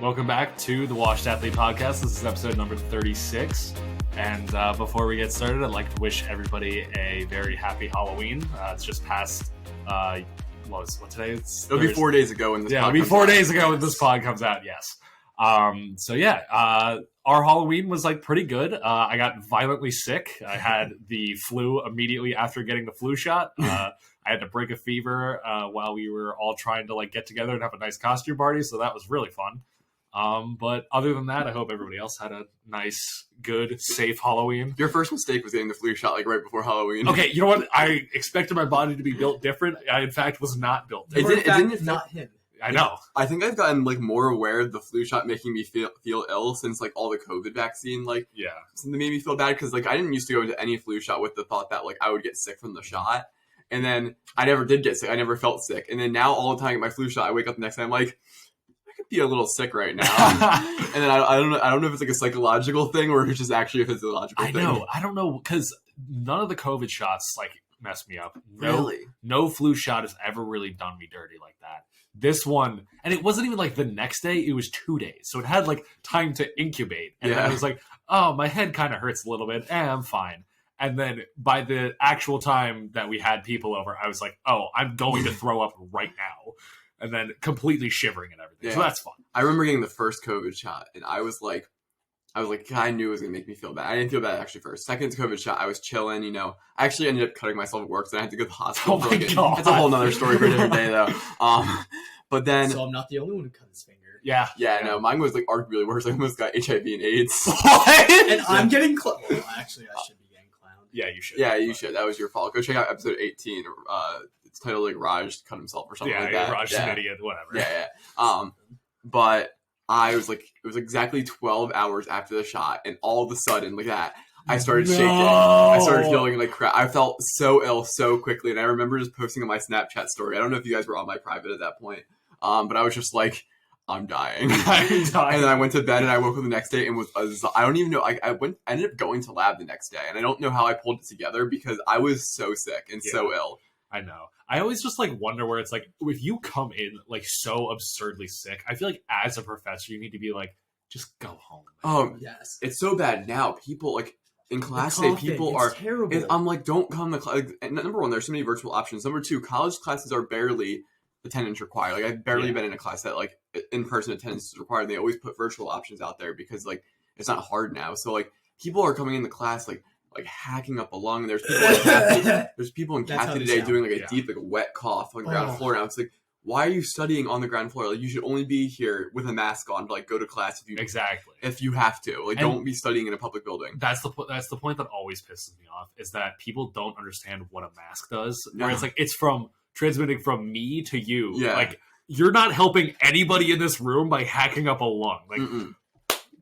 Welcome back to the Washed Athlete Podcast. This is episode number 36. And before we get started, I'd like to wish everybody a very happy Halloween. It's just past, what today? It'll be 4 days ago when this pod it'll be comes 4 out. days ago when this pod comes out, yes. Our Halloween was pretty good. I got violently sick. I had the flu immediately after getting the flu shot. I had to break a fever while we were all trying to get together and have a nice costume party, so that was really fun. But other than that, I hope everybody else had a nice, good, safe Halloween. Your first mistake was getting the flu shot right before Halloween. Okay, you know what? I expected my body to be built different. I, in fact, was not built different. It didn't not him. I know. I think I've gotten more aware of the flu shot making me feel ill since all the COVID vaccine something made me feel bad because I didn't used to go into any flu shot with the thought that I would get sick from the shot, and then I never did get sick. I never felt sick, and then now all the time I get my flu shot, I wake up the next day, I'm like, I could be a little sick right now, and then I don't know if it's a psychological thing or if it's just actually a physiological thing. I don't know because none of the COVID shots messed me up. Really? No flu shot has ever really done me dirty like that. This one, and it wasn't even the next day, it was 2 days. So it had time to incubate. And then I was oh, my head kind of hurts a little bit. I'm fine. And then by the actual time that we had people over, I was oh, I'm going to throw up right now. And then completely shivering and everything. Yeah. So that's fun. I remember getting the first COVID shot, and I knew it was going to make me feel bad. I didn't feel bad actually first. Second COVID shot, I was chilling, I actually ended up cutting myself at work, so I had to go to the hospital. Oh my God. That's a whole nother story for a different day, though. But then... So I'm not the only one who cut his finger. Yeah, no, mine was arguably worse. I almost got HIV and AIDS. What? And I'm getting clowned. Well, actually, I should be getting clowned. Yeah, you should. Yeah, you should. That was your fault. Go check out episode 18. It's titled Raj cut himself or something like that. Raj is an idiot, whatever. Yeah. But I was it was exactly 12 hours after the shot, and all of a sudden, I started shaking. I started feeling like crap. I felt so ill so quickly, and I remember just posting on my Snapchat story. I don't know if you guys were on my private at that point, but I was just I'm dying. I'm dying. And then I went to bed, and I woke up the next day and was I don't even know. I ended up going to lab the next day, and I don't know how I pulled it together because I was so sick and so ill. I know. I always just wonder where it's if you come in so absurdly sick, I feel as a professor you need to be just go home. Oh yes, it's so bad now. People in class today, people are terrible. I'm don't come to class. Number one, there's so many virtual options. Number two, college classes are barely attendance required. I've barely been in a class that in-person attendance is required. They always put virtual options out there because it's not hard now. So people are coming into class hacking up a lung. There's people in Kathy today doing a deep wet cough on the ground floor. Now it's why are you studying on the ground floor? You should only be here with a mask on to go to class if you have to. Don't be studying in a public building. That's the point that always pisses me off is that people don't understand what a mask does. Where it's it's from transmitting from me to you. Yeah. You're not helping anybody in this room by hacking up a lung.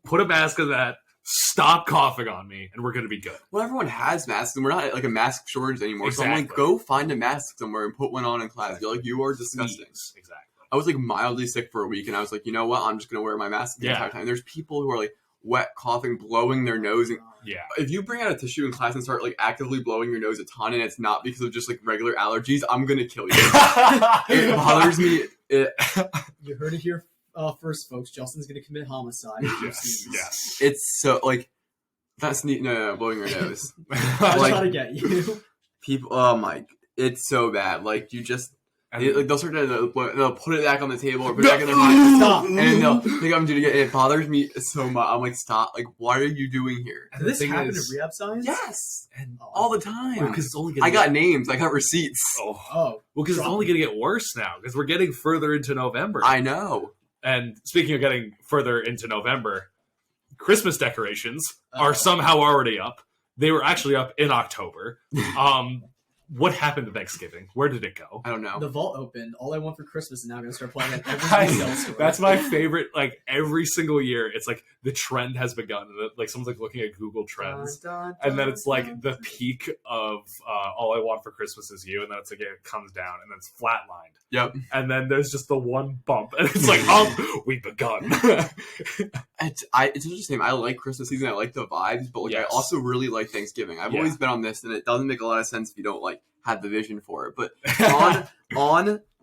Put a mask on that. Stop coughing on me, and we're going to be good. Well, everyone has masks, and we're not a mask shortage anymore. Exactly. So I'm go find a mask somewhere and put one on in class. You're you are disgusting. Exactly. I was mildly sick for a week, and I was you know what? I'm just going to wear my mask the entire time. There's people who are wet, coughing, blowing their nose. And if you bring out a tissue in class and start actively blowing your nose a ton, and it's not because of just regular allergies, I'm going to kill you. It bothers me. You heard it here. First, folks, Justin's going to commit homicide. Yes. It's so, that's neat. No, blowing your nose. I'm trying to get you. People, oh my, it's so bad. You just, they'll start to, they'll put it back on the table or put it back in their pocket. Stop. And then they'll think I'm doing it. It bothers me so much. I'm stop. What are you doing here? Did this happen to rehab science? Yes. And all the time. Because it's only I got names. I got receipts. Oh. Well, because it's only going to get worse now because we're getting further into November. I know. And speaking of getting further into November, Christmas decorations are somehow already up. They were actually up in October. What happened to Thanksgiving? Where did it go? I don't know. The vault opened. All I Want for Christmas is now going to start playing at every retail store. That's my favorite. Every single year, it's the trend has begun. Someone's looking at Google Trends, and then it's the peak of All I Want for Christmas Is You, and then it comes down, and then it's flatlined. Yep. And then there's just the one bump, and it's we've begun. It's interesting. I like Christmas season. I like the vibes, but I also really like Thanksgiving. I've always been on this, and it doesn't make a lot of sense if you don't have the vision for it. But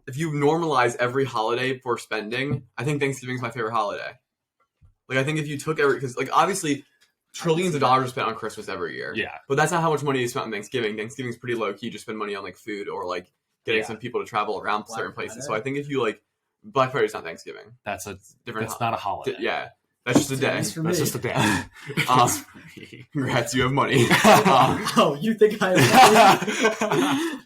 if you normalize every holiday for spending, I think Thanksgiving is my favorite holiday. Like, I think if you took because, like, obviously, trillions of dollars are spent on Christmas every year. Yeah. But that's not how much money is spent on Thanksgiving. Thanksgiving's pretty low-key. You just spend money on, like, food or, like, getting some people to travel around Black certain places. Friday. So I think if you, like, Black Friday's not Thanksgiving. That's a Different. That's not a holiday. Yeah. That's just a day. It's for That's me. just a day. Um, Congrats, you have money. Oh, you think I have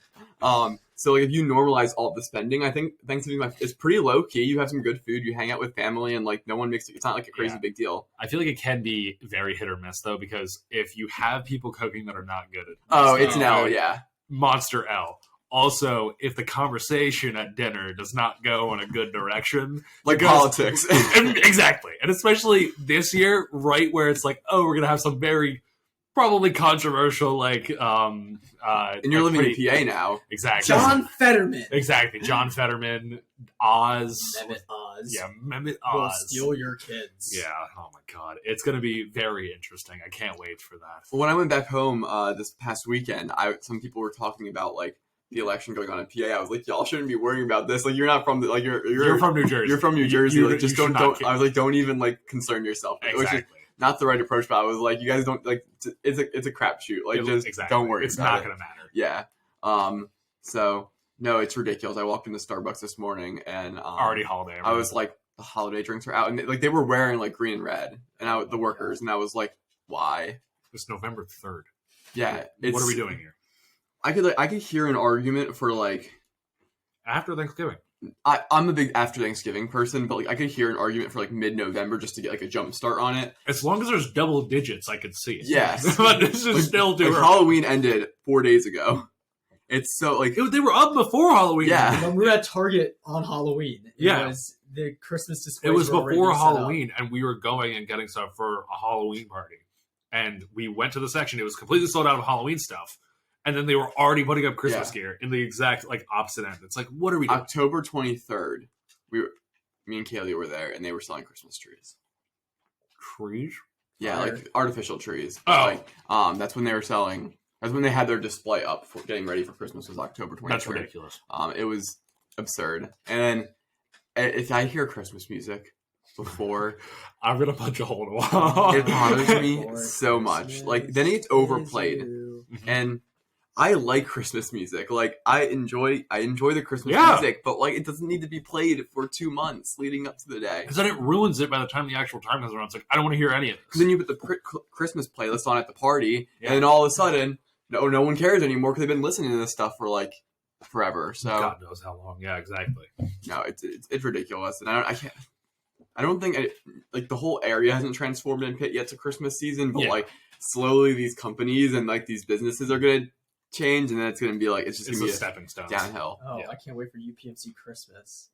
So like if you normalize all the spending, I think Thanksgiving is pretty low key. You have some good food, you hang out with family, and like no one makes it. It's not like a crazy big deal. I feel like it can be very hit or miss though, because if you have people cooking that are not good at It's an L, yeah. monster L. Also, if the conversation at dinner does not go in a good direction, Like because- politics. Exactly, and especially this year, right where it's like, oh, we're gonna have some very probably controversial, like, And you're living in PA now. Exactly. John Fetterman. Exactly. John Fetterman, Oz. Mehmet Oz. Yeah, Mehmet Will Oz. steal your kids. Yeah. Oh my God. It's gonna be very interesting. I can't wait for that. When I went back home this past weekend, some people were talking about like the election going on in PA. I was like, y'all shouldn't be worrying about this. Like, you're not from like you're from New Jersey. You're from New Jersey. You like, just should don't. not care. I was like, don't even like concern yourself. Which is Exactly. not the right approach, but I was like, you guys don't like. It's a crapshoot. Like, just Exactly. don't worry. It's about not it. gonna matter. Yeah. So no, it's ridiculous. I walked into Starbucks this morning and Already holiday. I was like, the holiday drinks are out, and they were wearing like green and red, and the workers, and I was like, why? It's November 3rd. Yeah. What are we doing here? I could hear an argument for like. After Thanksgiving. I'm a big after Thanksgiving person, but like I could hear an argument for like mid-November just to get like a jump start on it. As long as there's double digits, I could see it. Yes. But this is still too like early. Halloween ended 4 days ago. It's so like They were up before Halloween. Yeah. When we were at Target on Halloween, the Christmas displays It was were already before set up. Halloween, and we were going and getting stuff for a Halloween party. And we went to the section. It was completely sold out of Halloween stuff. And then they were already putting up Christmas gear in the exact like opposite end. It's like, what are we doing? October 23rd. Me and Kaylee were there, and they were selling Christmas trees. Trees? Yeah, Fire. like artificial trees. Oh. Like, that's when they were selling. That's when they had their display up for getting ready for Christmas. Was October 23rd. That's ridiculous. It was absurd. And then if I hear Christmas music before, I'm gonna punch a hole in the wall. it bothers me For so much. Christmas Like, then it's overplayed. is you. And I like Christmas music. Like, I enjoy the Christmas Yeah. music, but like it doesn't need to be played for 2 months leading up to the day. Because then it ruins it by the time the actual time comes around. It's like, I don't want to hear any of this. Then you put the Christmas playlist on at the party, Yeah. and then all of a sudden, no one cares anymore because they've been listening to this stuff for like forever. So God knows how long. Yeah, exactly. no, it's ridiculous, and I can't. I don't think like the whole area hasn't transformed in Pitt yet to Christmas season, but Yeah. like slowly these companies and like these businesses are gonna change, and then it's gonna be like it's just It's gonna a be stepping stone. downhill. Oh, Yeah. I can't wait for UPMC Christmas.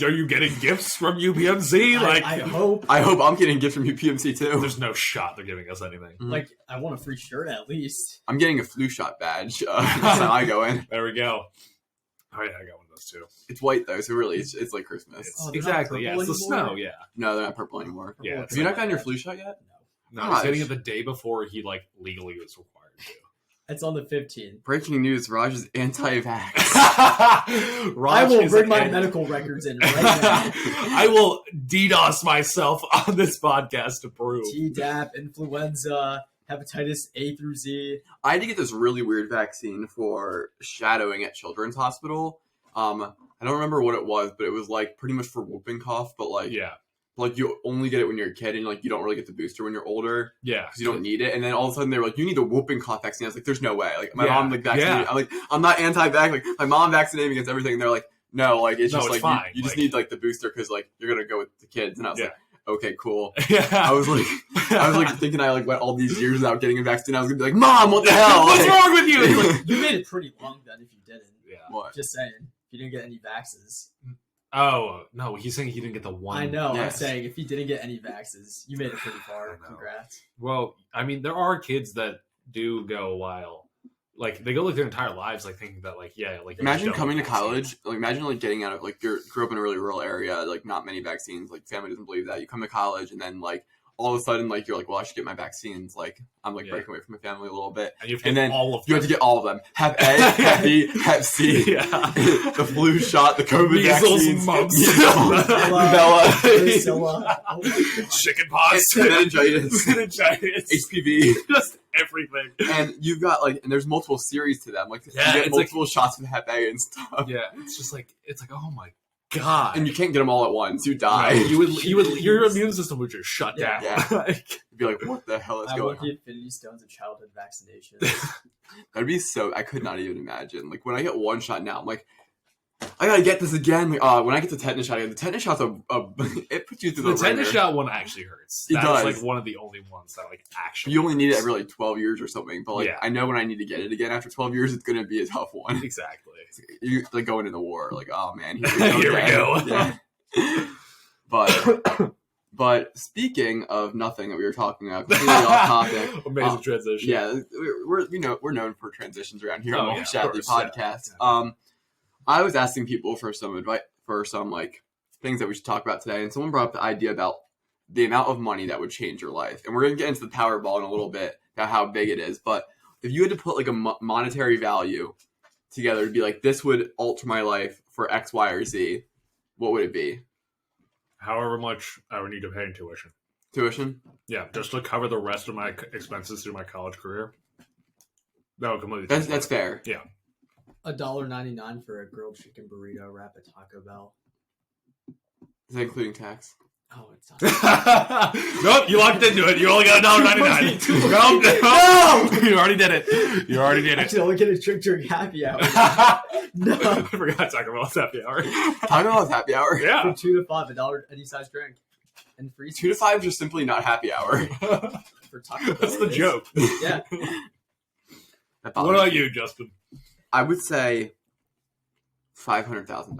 Are you getting gifts from UPMC? Like, I hope. I hope I'm getting gifts from UPMC too. there's no shot they're giving us anything. Like, I want a free shirt at least. I'm getting a flu shot badge. That's how I go in. There we go. Oh yeah, I got one of those too. It's white though, so really it's like Christmas. Oh, they're not Exactly. Yeah, purple it's the anymore? snow. Yeah. No, they're not purple anymore. Yeah, Have you not gotten your flu shot yet? No, he's Gosh. getting it the day before he like legally was required to. It's on the 15th. Breaking news: Raj is anti-vax. I will bring my medical records in right now. I will DDoS myself on this podcast to prove. Tdap, influenza, hepatitis A through Z. I had to get this really weird vaccine for shadowing at Children's Hospital. I don't remember what it was, but it was like pretty much for whooping cough, but like Yeah. like you only get it when you're a kid, and like you don't really get the booster when you're older Yeah. because you don't need it. And then all of a sudden they were like, "You need the whooping cough vaccine." I was like, "There's no way!" Like my Yeah. mom like vaccinated. Yeah. I'm like, I'm not anti-vax. Like my mom vaccinated me against everything. And they're like, "No, like it's No, just it's like fine. you just Like- need like the booster because like you're gonna go with the kids." And I was Yeah. like, "Okay, cool." Yeah. I was like thinking I like went all these years without getting a vaccine. I was gonna be like, "Mom, what the hell? What's Like- wrong with you? It's like, You made it pretty long then if you didn't. yeah. What? Just saying. If you didn't get any vaxes. Oh no, he's saying he didn't get the one. I know. I'm Yes. saying if you didn't get any vaxes, you made it pretty I far. know. Congrats. Well, I mean, there are kids that do go a while. Like they go like their entire lives, like thinking that, like, yeah, like Imagine you're coming to done with college. Like imagine like getting out of like you grew up in a really rural area, like not many vaccines. Like family doesn't believe that. You come to college and then like all of a sudden, like, you're like, well, I should get my vaccines. Like, I'm like Yeah. breaking away from my family a little bit. And you have to get then all of you have to get all of them. Hep A, Hep B, Hep C, Yeah. the flu shot, the COVID Measles, vaccines, mumps. rubella, Varicella. Chicken pox. meningitis, Meningitis. HPV. Just everything. And you've got, like, and there's multiple series to them. Like, Yeah, you get it's multiple shots of Hep A and stuff. Yeah, it's just like, oh my god. And you can't get them all at once. You die. Right. You would, your immune system would just shut down. Yeah. Like, You'd be like, what the hell is I going want on? the Infinity Stones of childhood vaccination. That'd be so. I could not even imagine. Like, when I get one shot now, I'm like, I gotta get this again. Like, when I get the tetanus shot, the tetanus shot's it puts you through the the tetanus ringer. shot one actually hurts. It That's does. like one of the only ones that like actually. You only need it every like 12 years or something. But like, Yeah. I know when I need to get it again after 12 years, it's gonna be a tough one. Exactly. You like going into the war. Like, oh man, Here we go. Yeah. But speaking of nothing that we were talking about, completely off topic. Amazing transition. Yeah, we're known for transitions around here on the yeah, Chat of the course, podcast. yeah. I was asking people for some advice for some like things that we should talk about today, and someone brought up the idea about the amount of money that would change your life. And we're gonna get into the Powerball in a little bit about how big it is. But if you had to put like a monetary value together to be like, this would alter my life for X, Y, or Z, what would it be? However much I would need to pay in tuition. Tuition? Yeah, just to cover the rest of my expenses through my college career. That would completely. That's fair. Yeah. $1.99 for a grilled chicken burrito wrap at Taco Bell. Is that including tax? Oh, it's not. Nope, you locked into it. You only got $1.99. No! You already did it. You already did I it. can only get a drink during happy hour. No. I forgot to talk about happy hour. Talking about happy hour. Yeah. From 2 to 5, $1 any size drink. And free 2 to 5 is just simply not happy hour. for Taco Bell. That's the it is. joke. Yeah. That What bothers about me. you, Justin? I would say $500,000.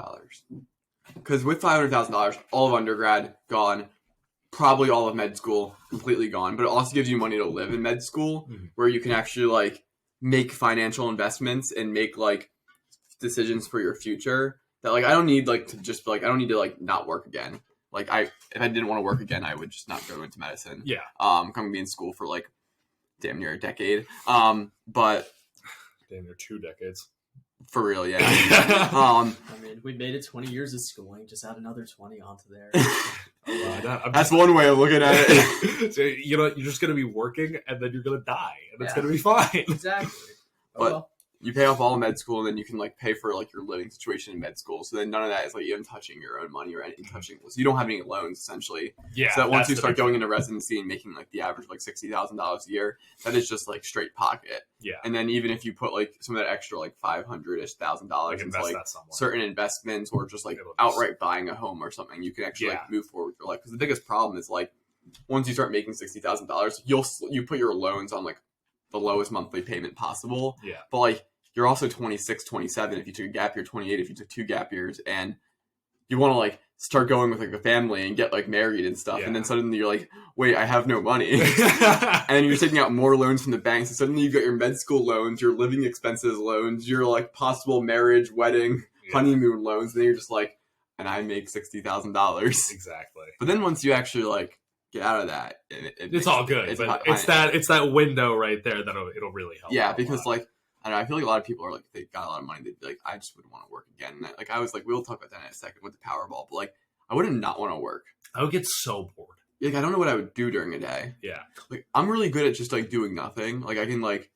Because with $500,000, all of undergrad gone, probably all of med school completely gone. But it also gives you money to live in med school, where you can actually like make financial investments and make like decisions for your future. That like I don't need like to just like I don't need to like not work again. Like if I didn't want to work again, I would just not go into medicine. Yeah. I'm gonna be in school for like damn near a decade. But Damn, near 2 decades. for real, yeah. I mean, we made it 20 years of schooling. Just add another 20 onto there. That's one way of looking at it. So, you know, you're just going to be working and then you're going to die and it's Yeah. going to be fine. Exactly. Oh, But- well. You pay off all of med school, and then you can like pay for like your living situation in med school. So then none of that is like even touching your own money or anything touching. So you don't have any loans essentially. Yeah. So that once that's you the start big going thing. into residency and making like the average of like $60,000 a year, that is just like straight pocket. Yeah. And then even if you put like some of that extra like $500,000 Like into invest like that somewhere. certain investments or just like It'll just- outright buying a home or something, you can actually Yeah. like move forward with your life. Because the biggest problem is like once you start making $60,000, you put your loans on like the lowest monthly payment possible. Yeah. But like you're also 26, 27 if you took a gap year, 28 if you took 2 gap years, and you want to like start going with like a family and get like married and stuff, Yeah. and then suddenly you're like, wait, I have no money. And you're taking out more loans from the banks, and suddenly you've got your med school loans, your living expenses loans, your like possible marriage, wedding, Yeah. honeymoon loans, and then you're just like, and I make $60,000. Exactly. But then once you actually like get out of that, It's all good, but it's it's that window right there that it'll really help. yeah, out a because lot. like I don't know, I feel like a lot of people are like they got a lot of money. They'd be like, I just wouldn't want to work again. And like I was like, we'll talk about that in a second with the Powerball, but like I wouldn't not want to work. I would get so bored. Like I don't know what I would do during a day. Yeah. Like I'm really good at just like doing nothing. Like I can like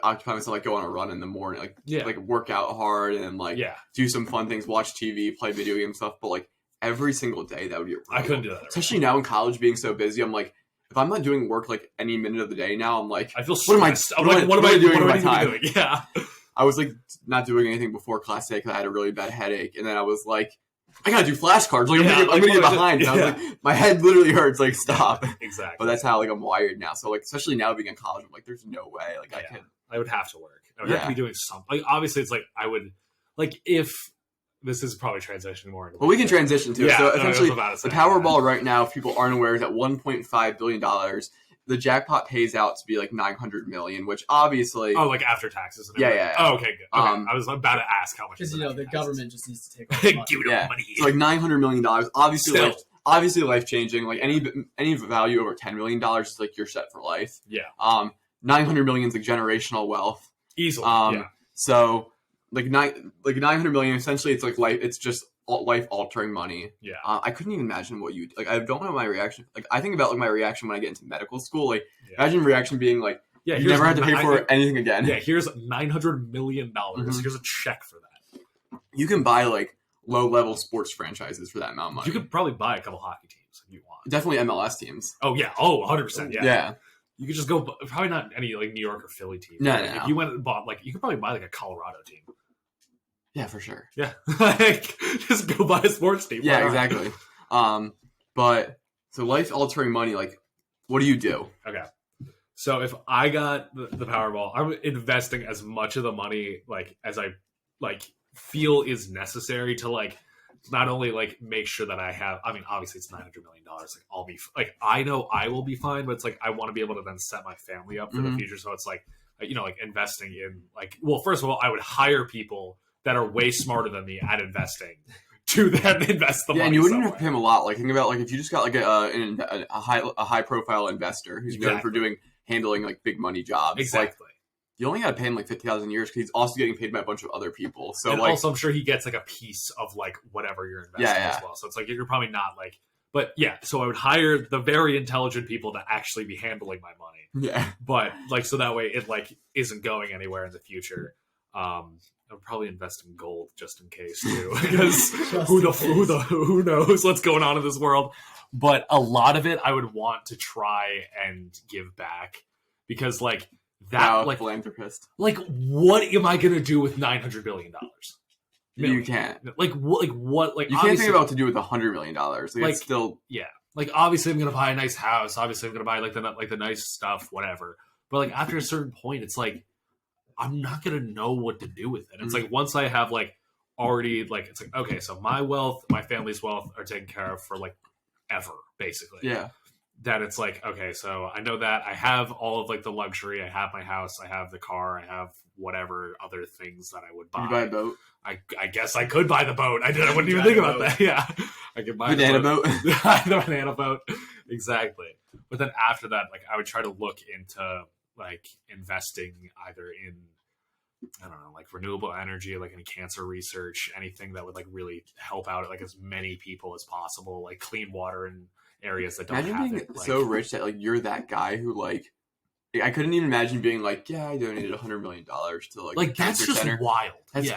occupy myself, like go on a run in the morning, like Yeah. like work out hard and like Yeah. do some fun things, watch TV, play video game stuff. But like every single day, that would be. I couldn't do that. every Especially day. now in college, being so busy, I'm like, if I'm not doing work like any minute of the day now, I'm like, I feel What am I- stressed. what am I doing with my time? doing? Yeah. I was like not doing anything before class A because I had a really bad headache, and then I was like, I gotta do flashcards. Like Yeah, I'm gonna get like, behind. And I was yeah. like, my head literally hurts. Like stop. Exactly. But that's how like I'm wired now. So like especially now being in college, I'm like, there's no way. Like I Yeah. could. I would have to work. I would have to be doing something. Like obviously, it's like I would like if this is probably transitioning more. Into Well, we can transition to it. Yeah, So no, I was essentially, about to say the that. Powerball right now, if people aren't aware, is at $1.5 billion. The jackpot pays out to be like $900 million, which obviously. Oh, like after taxes. And Yeah, everything. yeah, yeah. Oh, okay, good. Okay. Um, I was about to ask how much. Because, is you know, after the taxes. government just needs to take all the money. Give me the Yeah. money. So like $900 million. Obviously, Still. like obviously life changing. Like any value over $10 million is like you're set for life. Yeah. 900 million is like generational wealth. Easily. So like 900 million, essentially it's like life. It's just life altering money. Yeah. I couldn't even imagine what you like. I don't know my reaction. Like I think about like my reaction when I get into medical school. Like imagine reaction being like, you never had to pay for anything again. Yeah. Here's $900 million. Here's a check for that. You can buy like low level sports franchises for that amount of money. You could probably buy a couple hockey teams if you want. Definitely MLS teams. Oh yeah. Oh, 100%. Yeah. Yeah. You could just go. Probably not any like New York or Philly team. No. If you went and bought like, you could probably buy like a Colorado team. Yeah, for sure. Yeah, like just go buy a sports team. Yeah, exactly. But so life altering money, like, what do you do? Okay, so if I got the Powerball, I'm investing as much of the money like as I like feel is necessary to like not only like make sure that I have. I mean, obviously it's $900 million. Like I'll be like I know I will be fine, but it's like I want to be able to then set my family up for the future. So it's like like investing in like first of all, I would hire people that are way smarter than me at investing to then invest the money. Yeah, and you wouldn't somewhere. have to pay him a lot. Like think about like if you just got like a high profile investor who's known for handling like big money jobs. Exactly. Like, you only got to pay him like $50,000 a year because he's also getting paid by a bunch of other people. So and like, also I'm sure he gets like a piece of like whatever you're investing as well. So it's like you're probably not like, but yeah. So I would hire the very intelligent people to actually be handling my money. Yeah. But like so that way it like isn't going anywhere in the future. I would probably invest in gold just in case too, because who knows what's going on in this world. But a lot of it I would want to try and give back because like that like philanthropist. Like what am I gonna do with $900 billion? You can't. Like what? Like you can't think about what to do with $100 million. Like it's still Like obviously I'm gonna buy a nice house. Obviously I'm gonna buy like the nice stuff, whatever. But like after a certain point, it's like I'm not gonna know what to do with it. It's like once I have like already like it's like okay, so my wealth, my family's wealth are taken care of for like ever, basically. Yeah. That it's like okay, so I know that I have all of like the luxury. I have my house, I have the car, I have whatever other things that I would buy. You buy a boat. I guess I could buy the boat. I wouldn't even think about that. Yeah, I could buy banana boat. The banana boat, exactly. But then after that, like I would try to look into like investing either in I don't know, like renewable energy, like any cancer research, anything that would like really help out like as many people as possible, like clean water in areas that don't imagine have being it. Like, so rich that like you're that guy who like I couldn't even imagine being like, yeah, I donated $100 million to like that's just center. wild. That's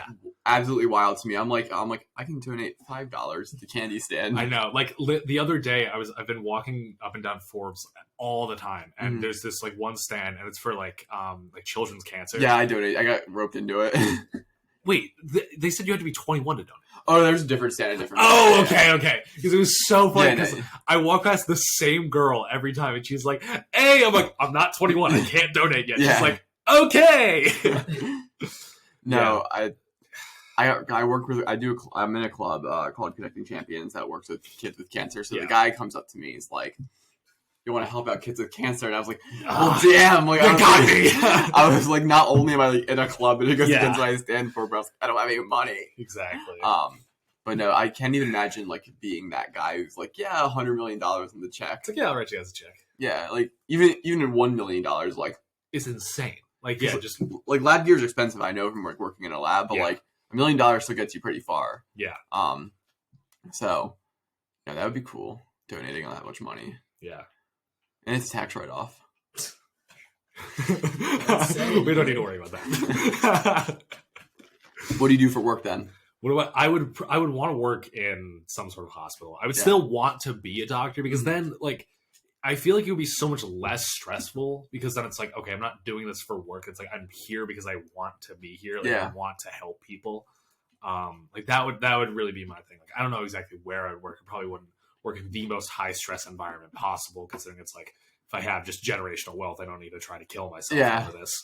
absolutely wild to me. I'm like, I can donate $5 at the candy stand. I know. Like the other day, I've been walking up and down Forbes all the time, and there's this like one stand, and it's for like children's cancer. Yeah, I donate. I got roped into it. Wait, they said you had to be 21 to donate. Oh, there's a different stand. Okay. Because it was so funny. Because I walk past the same girl every time, and she's like, "Hey," I'm like, "I'm not 21. I can't donate yet." She's like, "Okay." No, I work with I'm in a club called Connecting Champions that works with kids with cancer. So the guy comes up to me, he's like, "You want to help out kids with cancer?" And I was like, "Oh damn!" Like I was like, not only am I like in a club, but it goes against what I stand for, but I was like, I don't have any money. Exactly. But no, I can't even imagine like being that guy who's like, yeah, $100 million in the check. It's like, yeah, I'll write you guys a check. Yeah, like even in $1 million, like it's insane. Like just like lab gear is expensive. I know from like working in a lab, but like $1 million still gets you pretty far. Yeah. So yeah, that would be cool. Donating that much money. Yeah. And it's a tax write-off. We don't need to worry about that. What do you do for work then? I would want to work in some sort of hospital. I would still want to be a doctor because then like I feel like it would be so much less stressful because then it's like, okay, I'm not doing this for work. It's like I'm here because I want to be here. Like I want to help people. Like that would really be my thing. Like I don't know exactly where I'd work. I probably wouldn't work in the most high stress environment possible, considering it's like if I have just generational wealth, I don't need to try to kill myself over this.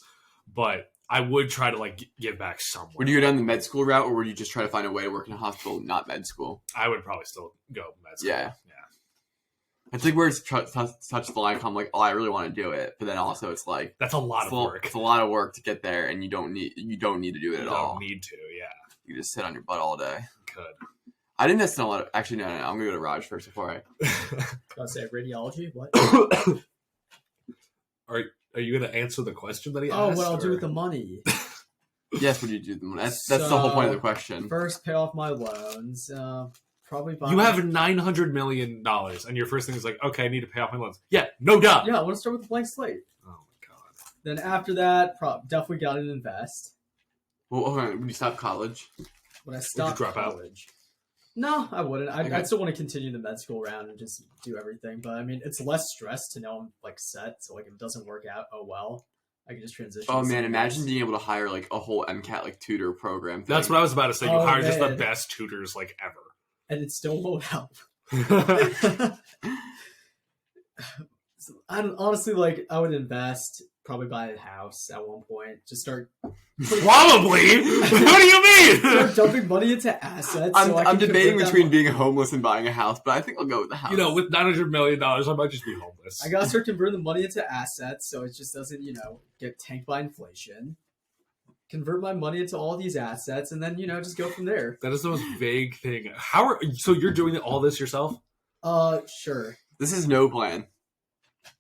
But I would try to like give back somewhere. Would you go down the med school route, or would you just try to find a way to work in a hospital, not med school? I would probably still go med school. Yeah. It's like where it's touch the line. I'm like, oh, I really want to do it, but then also it's like that's a lot of work. It's a lot of work to get there, and you don't need to do it at all. You don't need to. Yeah. You just sit on your butt all day. You could. I didn't invest in a lot of. Actually, no. I'm gonna go to Raj first before I. Gotta say radiology. What? Are you going to answer the question that he Oh, asked? what I'll do or- with the money. Yes, what do you do with the money? That's the whole point of the question. First, pay off my loans. Probably buy. You have $900 million, and your first thing is like, okay, I need to pay off my loans. Yeah, no doubt. Yeah, I want to start with a blank slate. Oh my god. Then after that, definitely got to invest. Well, hold on. When you stop college, When I stop drop out? college. No, I wouldn't. Okay. I'd still want to continue the med school round and just do everything. But I mean, it's less stress to know I'm like set. So like, if it doesn't work out, oh well. I can just transition. oh to man, something imagine else. being able to hire like a whole MCAT like tutor program. That's what I was about to say. You Oh, hire just the man. best tutors like ever. And it still won't help. So, honestly, like I would invest, probably buy a house at one point. Just start Probably? What do you mean? start dumping money into assets. so I I'm can debating convert that between money. being homeless and buying a house, but I think I'll go with the house. You know, with $900 million, I might just be homeless. I gotta start converting the money into assets, so it just doesn't, get tanked by inflation. Convert my money into all these assets, and then just go from there. That is the most vague thing. So you're doing all this yourself? Sure. this is no plan.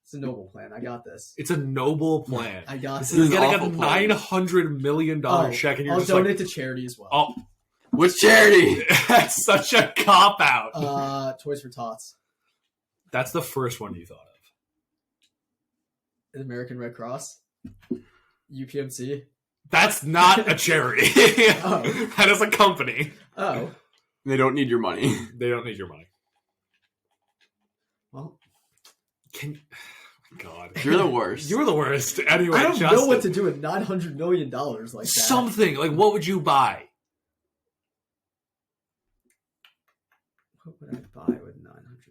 It's a noble plan. I got this. It's a noble plan. I got This this. You're is getting a awful plan. $900 million check, and you're I'll just donate like, to charity as well. oh, Which charity? that's such a cop out. Toys for Tots, That's the first one you thought of. the American Red Cross, UPMC. That's not a charity. Oh. That is a company. Oh, They don't need your money. They don't need your money. well, God. You're the worst. You're the worst. Anyway, I don't Justin, know what to do with $900 million like that. something. Like, what would you buy? What would I buy with $900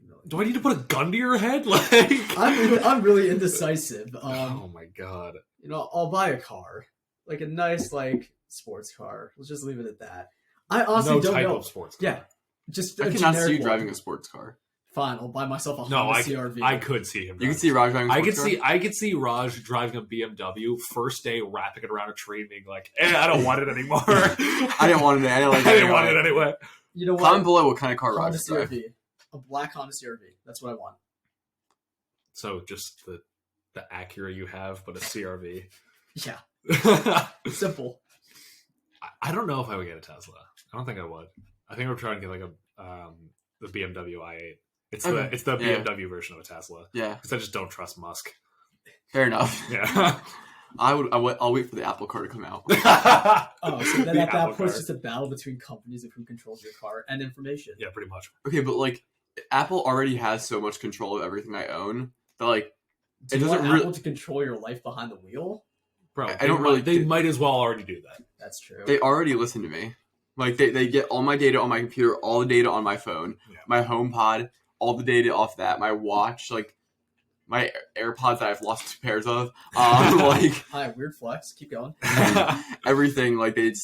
million? Do I need to put a gun to your head? Like, I'm really indecisive. oh my God. I'll buy a car, like a nice sports car. Let's just leave it at that. I honestly No don't type know. of sports car. Yeah, just I a cannot generic see you one. driving a sports car. Fine, I'll buy myself a No, Honda I CR-V. could see him. You can driving. see Raj driving a sports car? I could see Raj driving a BMW first day, wrapping it around a tree, and being like, I don't want it anymore. I didn't want it. I didn't like I didn't want it anyway. You know what? Comment below what kind of car Honda Raj drives. CR-V, a black Honda CR-V. That's what I want. So just the Acura you have, but a CRV. Yeah, I simple. don't know if I would get a Tesla. I don't think I would. I think we're trying to get like the BMW i8. It's Okay. the Yeah. BMW version of a Tesla Yeah, because I just don't trust Musk. fair enough. Yeah. I'll wait for the Apple car to come out. Oh, so then The at that Apple point, it's car. just a battle between companies of who controls your car and information. Yeah, pretty much. Okay, but Apple already has so much control of everything I own that Do it you doesn't want really. Apple to control your life behind the wheel? Bro, I don't really They do- might as well already do that. That's true. They already listen to me. They get all my data on my computer, all the data on my phone, Yeah. my HomePod, all the data off that, my watch, my AirPods that I've lost 2 pairs of, Hi, weird flex. Keep going. everything. It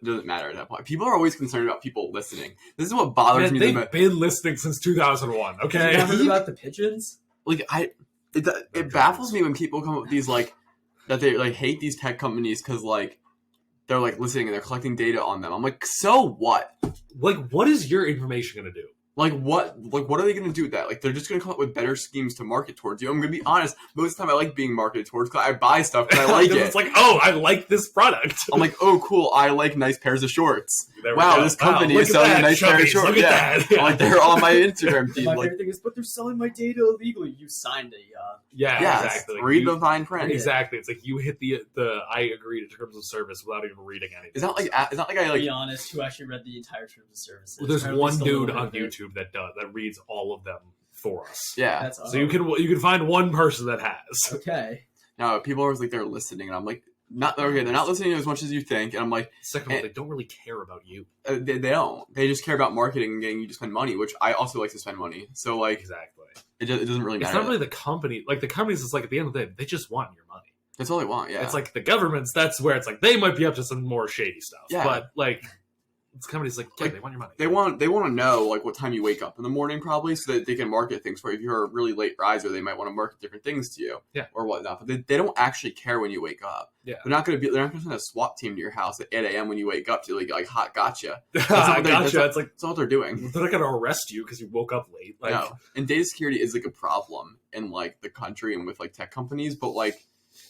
doesn't matter at that point. People are always concerned about people listening. This is what bothers Man, me the they've most. been listening since 2001. Have Okay. you heard about the pigeons? It baffles me when people come up with these that they hate these tech companies because they're listening and they're collecting data on them. I'm like, so what? Like, what is your information gonna do? What are they going to do with that? They're just going to come up with better schemes to market towards you. I'm going to be honest. Most of the time, I like being marketed towards because I buy stuff because I like it. It's like, oh, I like this product. I'm like, oh, cool. I like nice pairs of shorts. There we Wow, go. this company Wow, is look at selling a that, nice pair of Chubbies, shorts. Look Yeah. at that. They're on my Instagram feed. My favorite thing is, but they're selling my data illegally. You signed a. Yeah, yes, exactly. Like, read you- the fine print. Exactly. It's like you hit the I agree to terms of service without even reading anything. It's not like I Be honest, who actually read the entire terms of services? Well, there's Or at one least a dude little on bit of it. YouTube that reads all of them for us. yeah. That's So you can find one person that has. okay. No, people are always they're listening, and I'm like, not okay. They're not listening as much as you think, and I'm like, Second of all, they don't really care about you. they don't. They just care about marketing and getting you to spend money, which I also like to spend money. So Exactly. it doesn't really It's matter. not really the company. Like the companies, it's like at the end of the day, they just want your money. That's all they want. Yeah. It's like the governments. That's where it's like they might be up to some more shady stuff. Yeah. But It's companies like, yeah, they want your money. They want to know like what time you wake up in the morning, probably, so that they can market things for you. If you're a really late riser, they might want to market different things to you, or whatnot. But they don't actually care when you wake up. Yeah, they're not going to send a SWAT team to your house at 8 a.m. when you wake up to like hot gotcha. That's all they're doing. They're not going to arrest you because you woke up late. Like, no, and data security is like a problem in like the country and with like tech companies, but like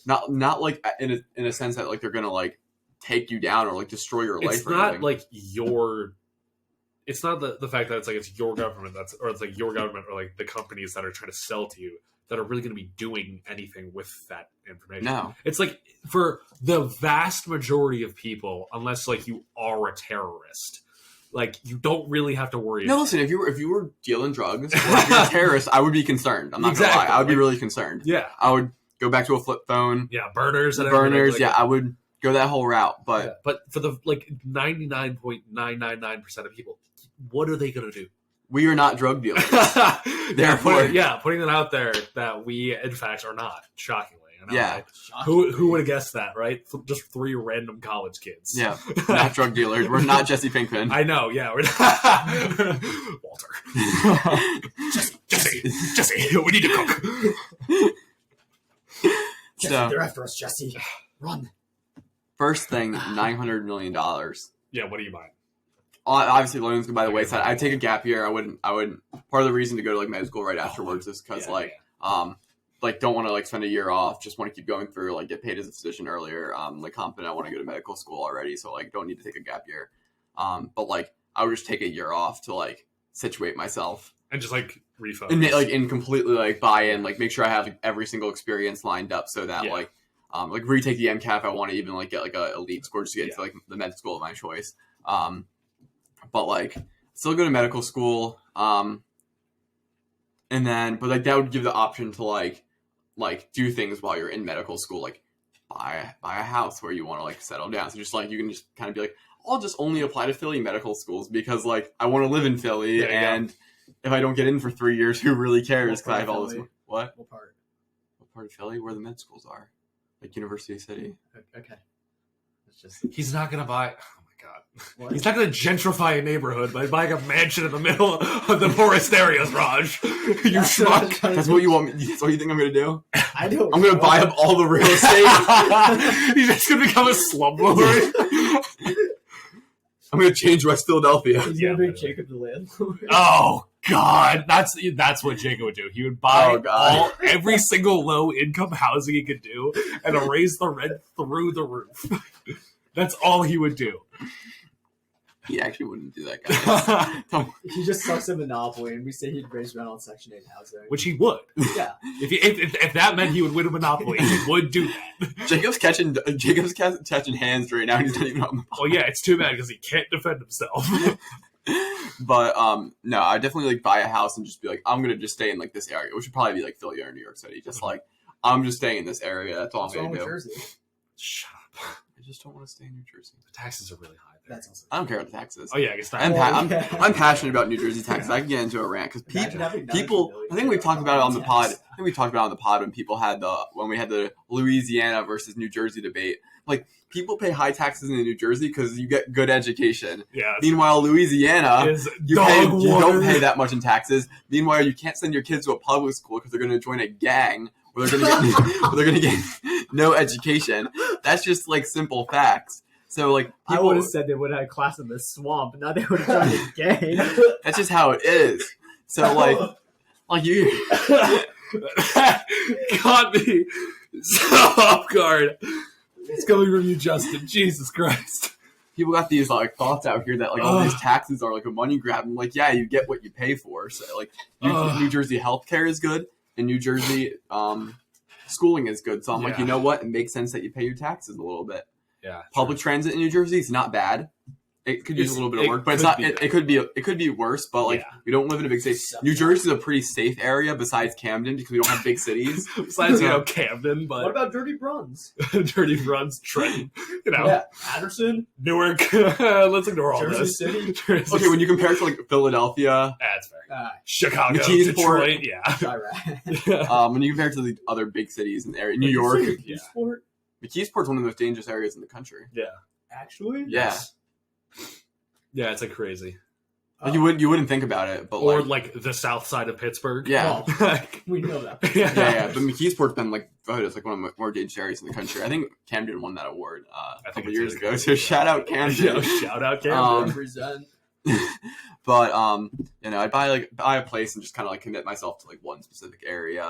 not like in a sense that like they're going to like take you down or like destroy your life. It's not like it's not the fact that it's like it's your government or it's like your government or like the companies that are trying to sell to you that are really going to be doing anything with that information. No, it's like for the vast majority of people, unless like you are a terrorist, like you don't really have to worry. No, listen, if you were dealing drugs or if you're a terrorist, I would be concerned. I'm not gonna lie, I would be really concerned. Yeah, I would go back to a flip phone. Yeah, burners. Like, I would go that whole route. But for the like 99.999% of people, what are they going to do? We are not drug dealers. Therefore, putting it out there that we in fact are not. Shockingly, right? Who would have guessed that? Right? Just 3 random college kids. Yeah, not drug dealers. We're not Jesse Pinkman. I know. Yeah, we're not. Walter. Jesse, we need to cook. Jesse, they're after us, Jesse. Run. First thing, $900 million. Yeah, what do you buy? Obviously, loans go by the wayside. I'd take a gap year. I wouldn't. Part of the reason to go to like med school right afterwards is because don't want to like spend a year off. Just want to keep going through, like get paid as a physician earlier. Like confident I want to go to medical school already, so like don't need to take a gap year. But like I would just take a year off to like situate myself and just like refocus and completely like buy in, like make sure I have like, every single experience lined up so that like retake the MCAT if I want to even like get like a elite score just to get into like the med school of my choice. But like still go to medical school. And then, but like that would give the option to like do things while you're in medical school, like buy a house where you want to like settle down. So just like you can just kind of be like, I'll just only apply to Philly medical schools because like I want to live in Philly, and if I don't get in for 3 years, who really cares? Because I have all this. What part of Philly? Where the med schools are, like University City. Okay, it's just he's not gonna buy. What? He's not going to gentrify a neighborhood by buying a mansion in the middle of the poorest areas, Raj. You schmuck. That's what you want me. That's what you think I'm going to do? I don't. I'm going to buy up all the real estate. He's just going to become a slumlord. I'm going to change West Philadelphia. He's going to make Jacob the landlord. Oh God, that's what Jacob would do. He would buy every single low income housing he could do and raise the rent through the roof. That's all he would do. He actually wouldn't do that, guys. He just sucks at Monopoly, and we say he'd raise rent on Section 8 housing. Which he would. Yeah. If that meant he would win a Monopoly, he would do that. Jacob's catching hands right now. He's not even on the ball. Well, yeah, it's too bad because he can't defend himself. But no, I definitely like buy a house and just be like, I'm gonna just stay in like this area, which would probably be like Philly or New York City. Just like I'm just staying in this area. That's all I'm gonna do. Jersey? Shut up. I just don't want to stay in New Jersey. The taxes are really high there. That's also I don't care about the taxes. Oh yeah, I guess I'm passionate about New Jersey taxes. I can get into a rant because people. I think we talked about it on the pod. I think we talked about it on the pod when we had the Louisiana versus New Jersey debate. Like people pay high taxes in New Jersey because you get good education. Yeah. Meanwhile, Louisiana, you don't pay that much in taxes. Meanwhile, you can't send your kids to a public school because they're going to join a gang. Where they're gonna get no education. That's just like simple facts. So like I would have said they would have had class in the swamp, not they would have joined a gang. That's just how it is. So like you caught me so off guard. It's coming from you, Justin. Jesus Christ. People got these like thoughts out here that like all these taxes are like a money grab. I'm like, yeah, you get what you pay for. So like New Jersey healthcare is good. In New Jersey, schooling is good. So I'm like, you know what? It makes sense that you pay your taxes a little bit. Yeah. Public transit in New Jersey is not bad. It could use a little bit of work, but it's not. It could be worse. But like, we don't live in a big city. New Jersey is a pretty safe area besides Camden because we don't have big cities. Besides, Camden. But what about Dirty Bruns? Dirty Bruns, Trenton. Patterson, Newark. Let's ignore all this. City. Okay, when you compare it to like Philadelphia, that's fair. Chicago, McKeesport, Detroit, when you compare it to the other big cities in the area, New York, McKeesport's one of the most dangerous areas in the country. Yeah. Actually, yeah. Yeah, it's like crazy. Like, you wouldn't think about it, but Or like the south side of Pittsburgh. Yeah. Well, we know that. yeah. But McKeesport's been like voted as like one of the more dangerous areas in the country. I think Camden won that award a couple years ago. So shout out Camden. Yo, shout out Camden. Represent. But I'd buy a place and just kind of like commit myself to like one specific area.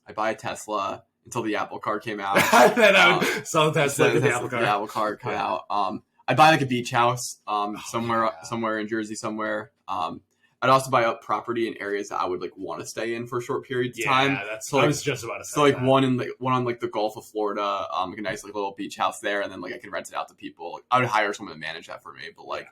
I'd buy a Tesla until the Apple Card came out. Then I would sell Tesla to the Apple Card. The Apple Card come out. I'd buy like a beach house somewhere in Jersey somewhere. I'd also buy up property in areas that I would like want to stay in for short periods of time. Yeah, that's so, I like, was just about to say. So like that. one on like the Gulf of Florida, like a nice like little beach house there, and then like I could rent it out to people. Like, I would hire someone to manage that for me, but like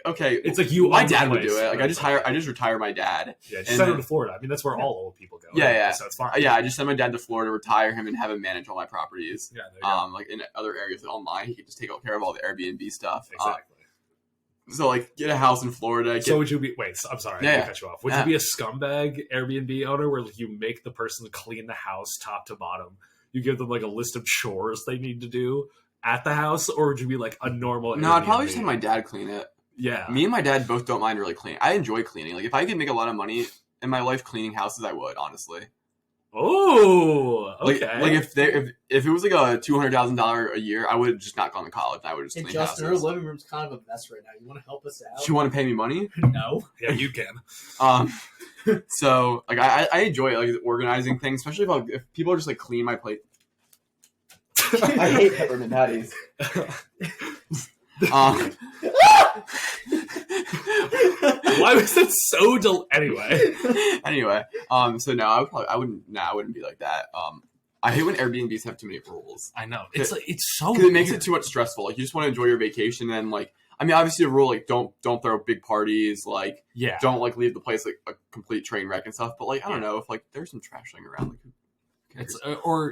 okay, it's like you. My dad would do it. Like I just retire my dad. Yeah, just send him to Florida. I mean, that's where all old people go. Yeah. So it's fine. Yeah, I just send my dad to Florida, retire him, and have him manage all my properties. Yeah, there you go. Like in other areas like online, he could just take care of all the Airbnb stuff. Exactly. So like get a house in Florida. So would you be? Wait, I'm sorry. I cut you off. Would you be a scumbag Airbnb owner where you make the person clean the house top to bottom? You give them like a list of chores they need to do at the house, or would you be like a normal? No, I'd probably just have my dad clean it. Yeah. Me and my dad both don't mind really cleaning. I enjoy cleaning. Like if I could make a lot of money in my life cleaning houses, I would, honestly. Oh, okay. Like if it was like a $200,000 a year, I would have just not gone to college. I would just clean Justin, houses. our living room's kind of a mess right now. You want to help us out? Do you want to pay me money? No. Yeah, you can. So like I enjoy like organizing things, especially if people are just like clean my plate. I hate peppermint patties. Why was that so Anyway, so no, I wouldn't be like that. I hate when Airbnbs have too many rules. I know it's so because it makes it too much stressful. Like you just want to enjoy your vacation, and like I mean, obviously the rule like don't throw big parties, like don't like leave the place like a complete train wreck and stuff. But like I don't know if like there's some trash laying around, like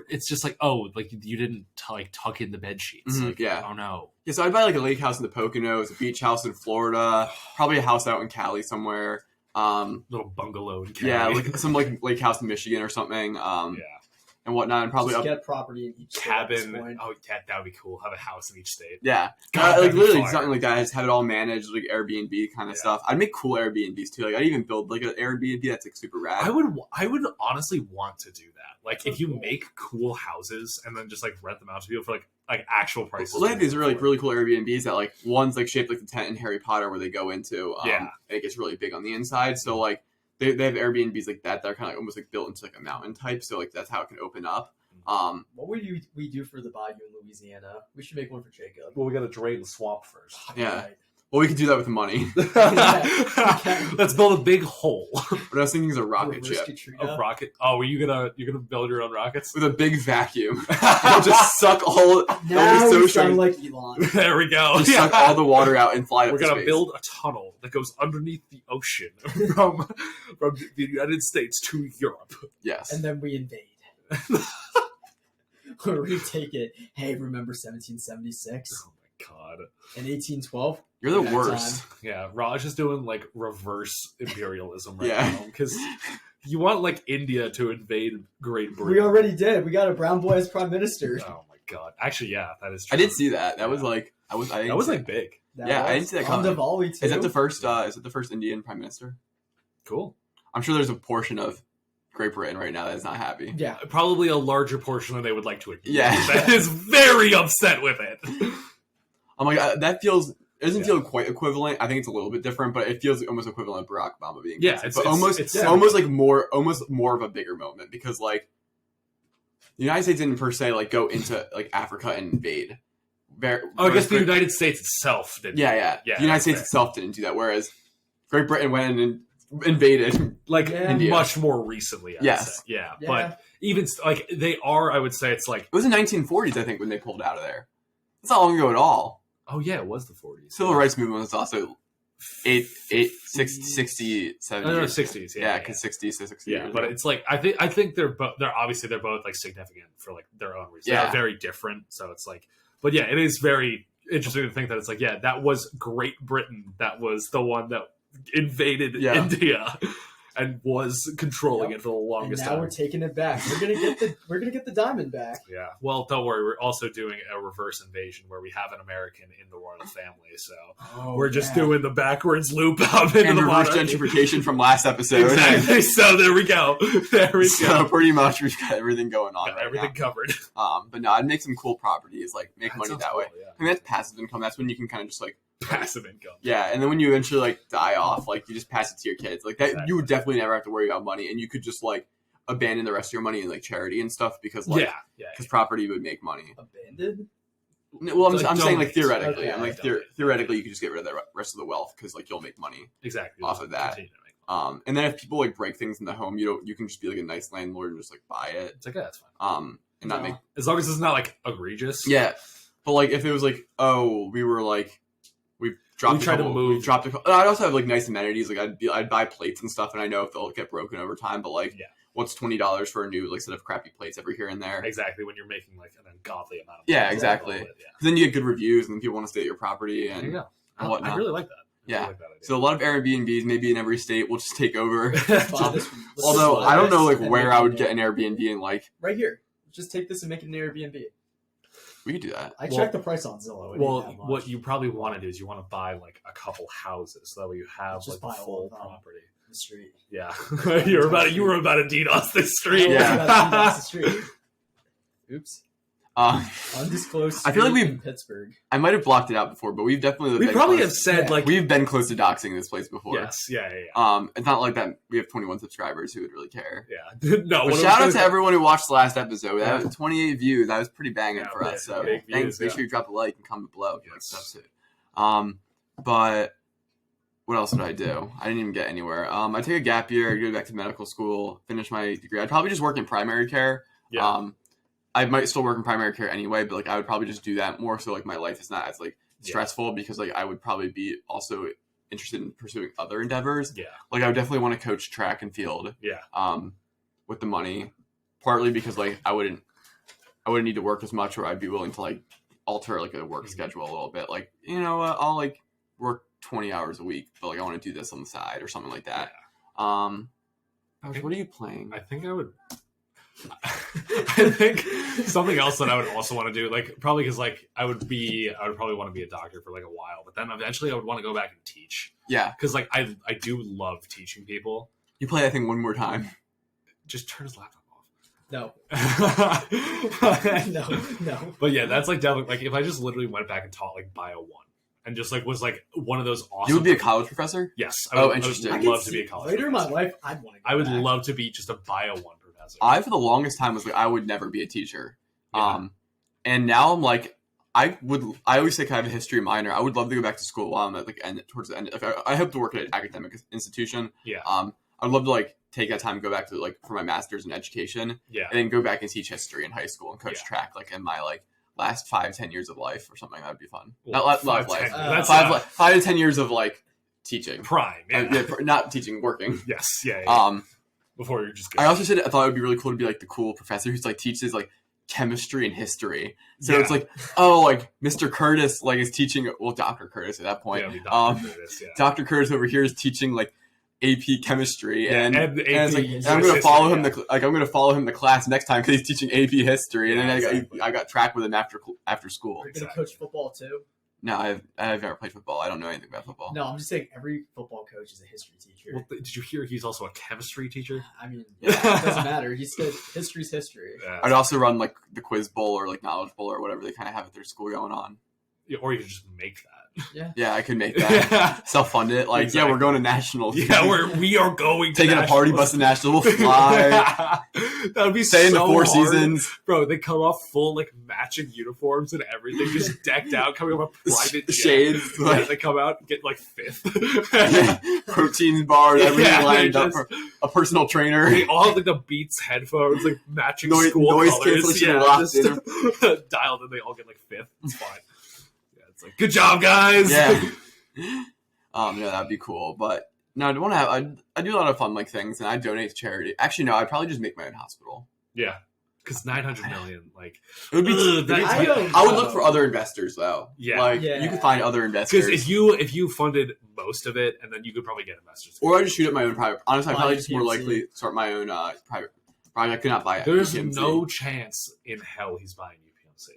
it's just like like you didn't tuck in the bed sheets. Mm-hmm, like, yeah. Oh no. Yeah, so I'd buy like a lake house in the Poconos, a beach house in Florida, probably a house out in Cali somewhere. Little bungalow in Cali. Yeah, like some like lake house in Michigan or something. And whatnot, and probably just get property in each cabin. Oh, yeah, that would be cool. Have a house in each state. Yeah, God, like literally something like that. Just have it all managed, like Airbnb kind of Yeah. stuff. I'd make cool Airbnbs too. Like I'd even build like an Airbnb that's like super rad. I would honestly want to do that. Like if you make cool houses and then just like rent them out to people for like actual prices. Well, they have these really cool Airbnbs that like one's like shaped like the tent in Harry Potter where they go into. And it gets really big on the inside. So like they have Airbnbs like that. They're kind of like, almost like built into like a mountain type. So like that's how it can open up. What would we do for the Bayou in Louisiana? We should make one for Jacob. Well, we got to drain the swamp first. Yeah. Right. Well, we could do that with the money. Let's build a big hole. But I was thinking is a rocket ship. A rocket? Oh, are you gonna build your own rockets with a big vacuum? It'll just suck all. Now we sound like Elon. There we go. Just suck all the water out and fly. We're gonna build a tunnel that goes underneath the ocean from the United States to Europe. Yes, and then we invade. Or we take it. Hey, remember 1776? Oh my god. And 1812? You're the worst. Yeah, Raj is doing like reverse imperialism right Yeah. now because you want like India to invade Great Britain. We already did. We got a brown boy as prime minister. Oh my god! Actually, yeah, that is true. I did see that. That was like that was like big. I didn't see that coming. Diwali too. Is that the first? Is it the first Indian prime minister? Cool. I'm sure there's a portion of Great Britain right now that is not happy. Yeah, probably a larger portion than they would like to admit. Yeah, that is very upset with it. I'm like that feels. It doesn't feel quite equivalent. I think it's a little bit different, but it feels almost equivalent to Barack Obama being president. But almost more of a bigger moment because like the United States didn't per se like go into like Africa and invade. I guess the United States itself didn't. Yeah. The United States itself didn't do that, whereas Great Britain went and invaded India much more recently. Yes. Yeah, but even like they are, I would say it's like it was the 1940s, I think, when they pulled out of there. It's not long ago at all. Oh yeah, it was the 40s. Civil rights movement was also 60, 70. No, 60s. Yeah, because 60s to 60. Yeah, but it's like I think they're both like significant for like their own reasons. Yeah. They're very different, so it's like, but yeah, it is very interesting to think that it's like that was Great Britain that was the one that invaded India. and was controlling it for the And longest now time. we're taking it back. We're gonna get the diamond back. Yeah. Well, don't worry. We're also doing a reverse invasion where we have an American in the royal family. So we're just doing the backwards loop up into And the reverse monarchy. gentrification from last episode. Exactly. So there we go. There we So go. pretty much we've got everything going on Got right everything covered. now. But no, I'd make some cool properties, like make money sounds that cool, way. yeah. I mean, that's passive income. That's when you can kind of just like Passive income. yeah, and then when you eventually like die off, like you just pass it to your kids. Like that, Exactly. you would definitely never have to worry about money, and you could just like abandon the rest of your money in like charity and stuff because like Yeah. because property would make money. Abandoned? No, well, Like I'm saying like donate. theoretically, Okay, I'm like donate. theoretically you could just get rid of the rest of the wealth because like you'll make money. Exactly. Off of that. Continue to make And then if people like break things in the home, you can just be like a nice landlord and just like buy it. It's like, yeah, that's fine. And not No. make As long as it's not like egregious. yeah. But like if it was like we were like we dropped We tried to move. we dropped a couple. I'd also have like nice amenities. Like I'd buy plates and stuff, and I know if they'll get broken over time. But like, Yeah. what's $20 for a new like set of crappy plates every here and there? Exactly. When you're making like an ungodly amount of Yeah, money. exactly. Yeah. 'Cause then you get good reviews, and then people want to stay at your property There you and go. and I whatnot. really like that. I Yeah. really like that idea. So a lot of Airbnbs, maybe in every state, will just take over. Buy this- let's Although just buy I don't know this like and where make I it would an get an Airbnb and like right here. Just take this and make it an Airbnb. we could do that. I Well- checked the price on Zillow. It Well, ain't that much. what you probably want to do is you want to buy like a couple houses, so that way you have Just like buy the all full of them. property. The street. Yeah, you were about to DDoS this street. Yeah. That's the street. Oops. Undisclosed. I feel like street we've- in Pittsburgh. I might have blocked it out before, but we've definitely We been probably close- have said Yeah. like we've been close to doxing this place before. yes, yeah. It's not like that. We have 21 subscribers who would really care. Yeah. No, But shout out to everyone who watched the last episode. That was 28 views. That was pretty banging Yeah, for yeah, us. So big thanks. views, Make yeah. sure you drop a like and comment below if you like Yes. stuff too. But what else would I do? I didn't even get anywhere. I take a gap year. I go back to medical school, finish my degree. I'd probably just work in primary care. Yeah. I might still work in primary care anyway, but like I would probably just do that more so like my life is not as like Yeah. stressful because like I would probably be also interested in pursuing other endeavors. Yeah. Like I would definitely want to coach track and field. Yeah. With the money, partly because like I wouldn't need to work as much, or I'd be willing to like alter like a work Mhm. schedule a little bit. Like I'll like work 20 hours a week, but like I want to do this on the side or something like that. Gosh, what are you playing? I think I would. I think something else that I would also want to do, like probably because like I would probably want to be a doctor for like a while, but then eventually I would want to go back and teach Yeah, because like I do love teaching people. you play that thing one more time. Just turn his laptop No. off. No. But yeah, that's like definitely like if I just literally went back and taught like Bio 1 and just like was like one of those awesome. You would be a college professor? Yes. Oh, I interesting. would I love could to be a see- college later in my professor. life, I'd want to. I would love to be just a Bio 1 professor. I for the longest time was like I would never be a teacher. Yeah. And now I'm like I always say I have a history minor. I would love to go back to school while I'm at like towards the end. Like I hope to work at an academic institution. Yeah. I'd love to like take that time and go back to like for my master's in education Yeah. and then go back and teach history in high school and coach Yeah. track like in my like last 5-10 years of life or something. That would be fun. Well, Not 5, life. 10, that's, 5 to 10 years of like teaching. prime. Yeah. Not teaching, working. Yes. Yeah. Before you're just. I also said I thought it would be really cool to be like the cool professor who's like teaches like chemistry and history. So Yeah. it's like, oh, like Mr. Curtis like is teaching. Well, Dr. Curtis at that point. Yeah, Dr. Curtis, yeah. Dr. Curtis over here is teaching like AP chemistry, and and it's like, AP and I'm going to history, follow him. yeah. I'm going to follow him to class next time because he's teaching AP history, and Yeah, then exactly. I got track with him after school. You're gonna coach football too. No, I've never played football. I don't know anything about football. No, I'm just saying every football coach is a history teacher. Well, did you hear he's also a chemistry teacher? I mean, yeah, it doesn't matter. He said history's history. Yeah. I'd also run like the quiz bowl or like knowledge bowl or whatever they kind of have at their school going on. Or you could just make that. Yeah, I could make that. yeah, Self-fund it. Like, yeah, we're Exactly. going to nationals. we are going to taking a party bus to nationals. We'll fly. That would be Stay in the so Four hard. Seasons. Bro, they come off full like matching uniforms and everything, just decked out, coming up a private jet. Shades. Yeah, Like, they come out and get like fifth. yeah, protein bars, everything Yeah, lined they up. just- A personal trainer. They all have like the Beats headphones, like matching Noise school colors. cancellation Yeah, locked just in. dialed in. They all get like fifth. It's fine. Yeah, it's like good job, guys. Yeah. Yeah, that'd be cool. But no, I want to have. I do a lot of fun like things, and I donate to charity. Actually, no, I'd probably just make my own hospital. Yeah. Because 900 million, like, It would be. I would look for other investors though. Yeah. You could find other investors. Because if you funded most of it, and then you could probably get investors. Or I just shoot up my own private. Honestly, I'd probably just more likely start my own private. Probably I could not buy it. There's UPMC. no chance in hell he's buying UPMC.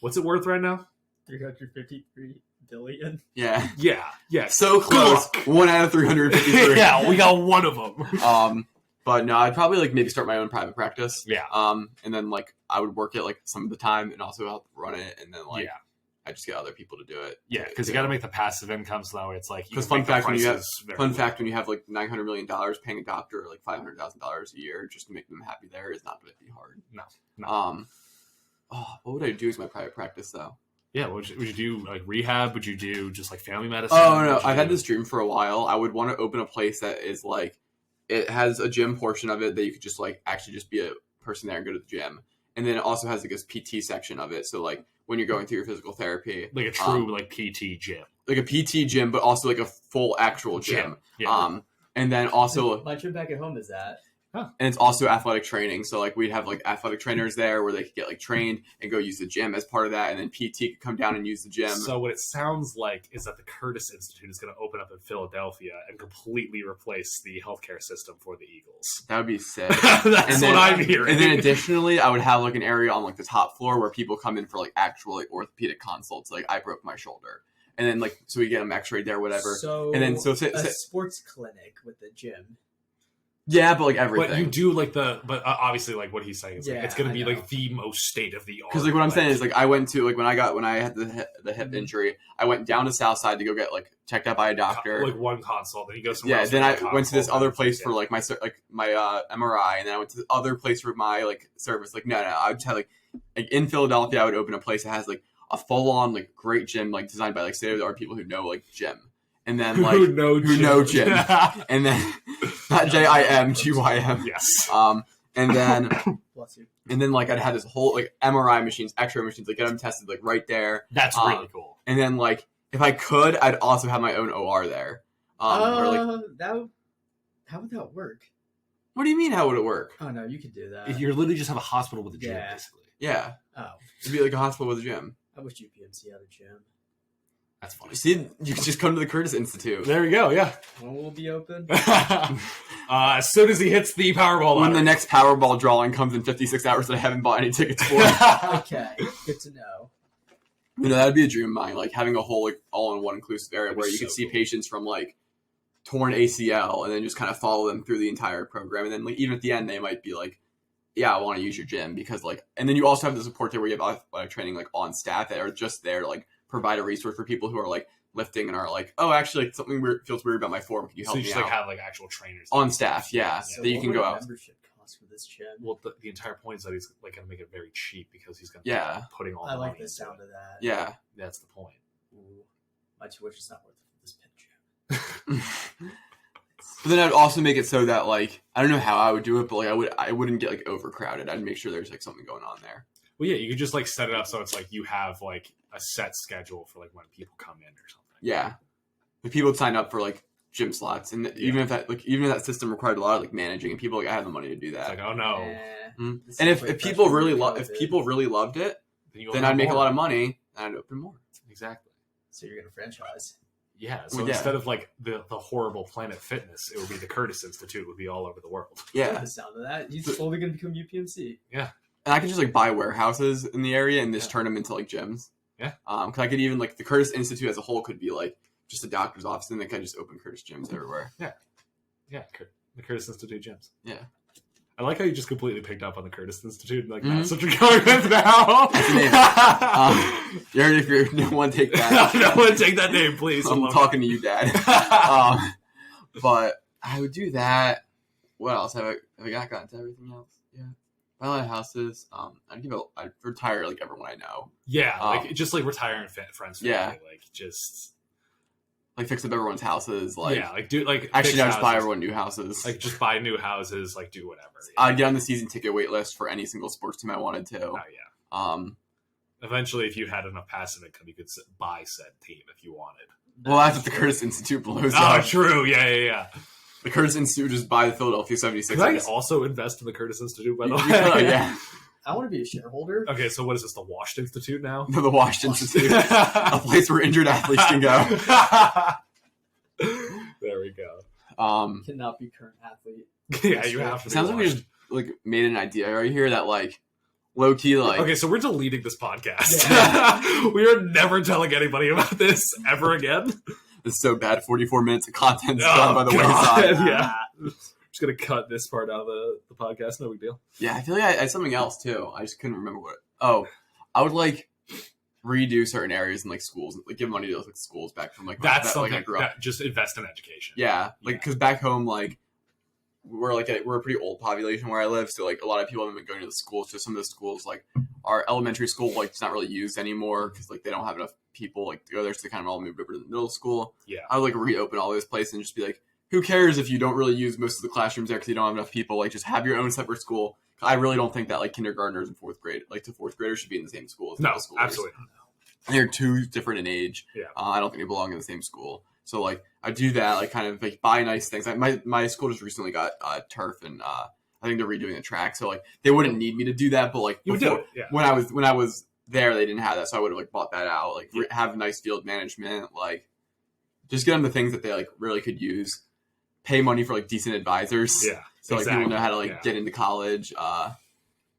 What's it worth right now? 353 billion. Yeah. Yeah. So close. 1 out of 353. Yeah, we got one of them. But no, I'd probably like maybe start my own private practice. Yeah. And then like I would work it like some of the time and also help run it, and then like Yeah. I just get other people to do it. Yeah, because you got to make the passive income so that way it's like. Because fun fact, when you have like $900 million, paying a doctor like $500,000 a year just to make them happy there is not going to be hard. No. What would I do as my private practice though? Yeah, would you do like rehab? Would you do just like family medicine? Oh no, I've had this dream for a while. I would want to open a place that is like, it has a gym portion of it that you could just like actually just be a person there and go to the gym, and then it also has like a PT section of it. So like when you're going through your physical therapy, like a true like PT gym, like a PT gym, but also like a full actual gym. Yeah. And then also My gym back at home is that. and it's also athletic training. So like we'd have like athletic trainers there where they could get like trained and go use the gym as part of that, and then PT could come down and use the gym. So what it sounds like is that the Curtis Institute is going to open up in Philadelphia and completely replace the healthcare system for the Eagles. That would be sick. That's what I'm hearing. And then additionally, I would have like an area on like the top floor where people come in for like actual like orthopedic consults. Like I broke my shoulder, and then like so we get them X-rayed there, whatever. So and then a sports clinic with the gym. Yeah, but like everything. But you do like obviously like what he's saying is like, Yeah, it's going to be I know. like the most state of the art. Because like what I'm saying is like I went to like when I had the hip injury, I went down to Southside to go get like checked out by a doctor. Like one consult, then he goes somewhere Yeah, else then for I one went to this consult, other then- place for like my MRI, and then I went to the other place for my like service. Like no, I just had like in Philadelphia, I would open a place that has like a full on like great gym like designed by like state of the art people who know like gym, and then like who know gym, and then not JIMGYM. Yes. And then Bless you. and then like I'd have this whole like MRI machines, X-ray machines, like get them tested like right there. That's really cool. And then like if I could, I'd also have my own OR there. Or like, how would that work? what do you mean? How would it work? Oh no, you could do that. You're literally just have a hospital with a gym, Yeah. basically. Yeah, Oh, it'd be like a hospital with a gym. I wish UPMC had a gym. That's funny. See, you could just come to the Curtis Institute. There we go. Yeah. When will be open? As soon as he hits the Powerball, When the lottery. next Powerball drawing comes in 56 hours that I haven't bought any tickets for. Okay, good to know. You know, that'd be a dream of mine, like having a whole like all-in-one inclusive area where you so could see cool. patients from like torn ACL and then just kind of follow them through the entire program. And then like even at the end, they might be like, yeah, I want to use your gym because like, and then you also have the support there where you have athletic training like on staff that are just there to like provide a resource for people who are like lifting and are like, oh, actually like, something weird, feels weird about my form. Can you So help you me just out? like have like actual trainers On staff, yeah, So that you what can would go a out. membership cost for this gym? Well, the entire point is that he's like going to make it very cheap because he's going to Yeah. be putting all I the like money the into sound it. of that. Yeah. That's the point. Ooh, my tuition's not worth it for this pit gym. But then I'd also make it so that like I don't know how I would do it, but like I wouldn't get like overcrowded. I'd make sure there's like something going on there. Well, yeah, you could just like set it up so it's like you have like a set schedule for like when people come in or something. Yeah, like people would sign up for like gym slots, and even if that system required a lot of like managing, and people like I have the money to do It's that. like, oh no. Mhm. This And is if like people freshman really year COVID. really loved it, you then open I'd make a more. lot of money and I'd open more. Exactly. So you're gonna franchise? Yeah. So Well, yeah. instead of like the horrible Planet Fitness, it would be the Curtis Institute. Would be all over the world. I like Yeah, the sound of that. He's slowly gonna become UPMC. and I could just like buy warehouses in the area and just Yeah. turn them into like gyms. Yeah. Because I could even like the Curtis Institute as a whole could be like just a doctor's office, and they could just open Curtis gyms everywhere. Yeah, the Curtis Institute gyms. Yeah. I like how you just completely picked up on the Curtis Institute. Like Mhm. that's what you're going with now. That's the name. You heard if you're no one take that. no one take that name, please. I'm talking to you, Dad. But I would do that. What else have I gotten to everything else? Yeah, buy a lot of houses. I'd retire like everyone I know. Yeah, like just like retiring friends. Family, Yeah. like just Like fix up everyone's houses. Like yeah, like do like actually, fix now just buy houses. everyone new houses. Like just buy new houses, like do whatever. I'd get on the season ticket wait list for any single sports team I wanted to. Oh yeah. Eventually, if you had enough passive income, you could buy said team if you wanted. Well, that's what the Curtis Institute blows Oh, up. true. Yeah. The Curtis Institute just buy the Philadelphia 76ers. Could I also invest in the Curtis Institute, by the way? Yeah. I want to be a shareholder. Okay, so what is this? The Washed Institute now? No, the Washed Institute, a place where injured athletes can go. There we go. Cannot be current athlete. Yeah, you have to. It sounds like we just like made an idea right here that like low key like. Okay, so we're deleting this podcast. Yeah. We are never telling anybody about this ever again. It's so bad. 44 minutes of content is gone by the God. wayside. Yeah. Just gonna cut this part out of the podcast. No big deal. Yeah, I feel like I had something else too. I just couldn't remember what. Oh, I would like redo certain areas in like schools, like give money to like schools back from like That's that, something like I grew up. that just invest in education. Yeah, like because back home, like we're a pretty old population where I live, so like a lot of people haven't been going to the schools. So some of the schools, like our elementary school, like it's not really used anymore because like they don't have enough people like to go there, so they kind of all moved over to the middle school. Yeah, I would like reopen all those places and just be like, who cares if you don't really use most of the classrooms there because you don't have enough people? Like just have your own separate school. I really don't think that like kindergartners and fourth graders should be in the same school as no, middle schoolers. absolutely not. They're too different in age. Yeah. I don't think they belong in the same school. So like I do that, like kind of like buy nice things. Like my school just recently got turf and I think they're redoing the track. So like they wouldn't need me to do that, but like You would do it. Yeah. when I was there, they didn't have that, so I would have like bought that out. Like have nice field management, like just get them the things that they like really could use. Pay money for like decent advisors. Yeah. So like people know how to like Yeah. get into college,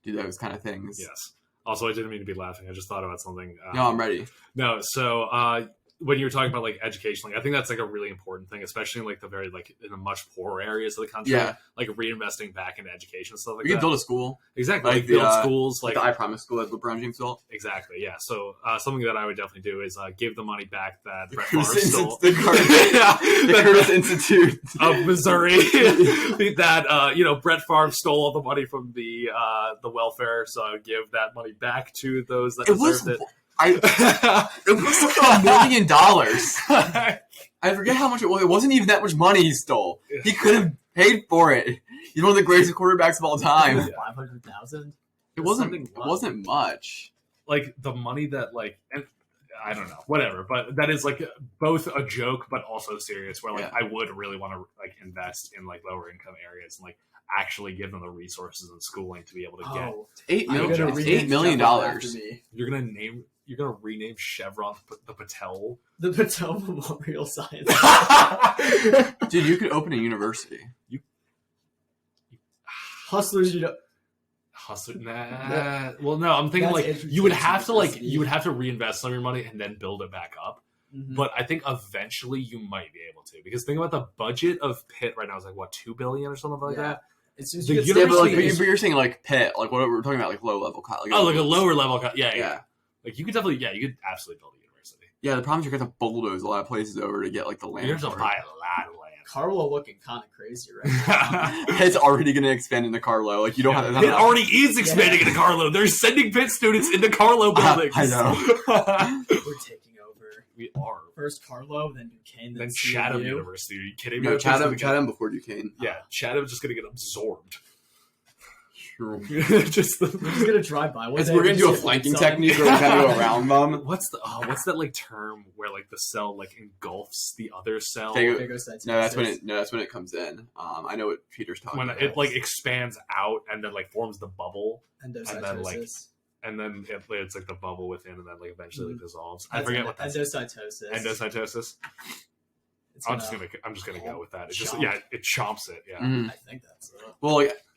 do those kind of things. Yes. Also, I didn't mean to be laughing. I just thought about something. No, I'm ready. No, so when you were talking about like education, like I think that's like a really important thing, especially in like the very like in the much poorer areas of the country. Yeah. Like reinvesting back into education and stuff like We that. could build a school. Exactly. like Like build the, schools. Like Like the I Promise school that LeBron James built. exactly. Yeah. So something that I would definitely do is give the money back that The Brett Favre Curtis stole. the Curtis Institute Of Missouri, that Brett Favre stole all the money from the welfare, so I would give that money back to those that It was deserved it. it was like $1 million. I forget how much it was. It wasn't even that much money he stole. He could have paid for it. He's one of the greatest quarterbacks of all time. 500,000. It wasn't. Something It wasn't much. Like the money that like, and I don't know, whatever. But that is like both a joke, but also serious. Where like I would really want to like invest in like lower income areas and like actually give them the resources and schooling to be able to get. $8 I'm million. gonna rename $8 million. Chevron after me. You're gonna rename Chevron the Patel. The Patel Memorial Science. Dude, you could open a university. Hustlers, Hustler, nah. Well, no, I'm thinking That's like you would have to interesting. you would have to reinvest some of your money and then build it back up. Mhm. But I think eventually you might be able to, because think about the budget of Pitt right now is like what, $2 billion or something like Yeah. that. It's just The gets- Yeah, but like, University but you're saying like Pitt, like what we're talking about, like low level college. Oh, like a lower level, yeah. Yeah. Like you could definitely, you could absolutely build a university. Yeah, the problem is you're gonna have to bulldoze a lot of places over to get like the land. You have to for it. buy a lot of land. Carlo looking kind of crazy right now. Pitt's already gonna expand into Carlo. Like you don't have. It already is expanding into Carlo. They're sending Pitt students into Carlo buildings. I know. We're taking over. We are. First Carlo, then Duquesne, Then CMU. Chatham University. Are you kidding me? No, That's just gonna Chatham before Duquesne. Yeah, Chatham's just gonna get absorbed. Sure. just We're just gonna drive by. We're gonna do a flanking technique where we kind of go around them. what's that like term where like the cell like engulfs the other cell Phagocytosis. No, that's when it comes in. I know what Peter's talking when about. it like expands out and then like forms the bubble Endocytosis. and then, like, and then it's like the bubble within and then like eventually like dissolves. I That's forget what that's. endocytosis. Endocytosis. It's I'm just gonna go with that. It's just chomp. it chomps it. Yeah. Mhm. I think that's it.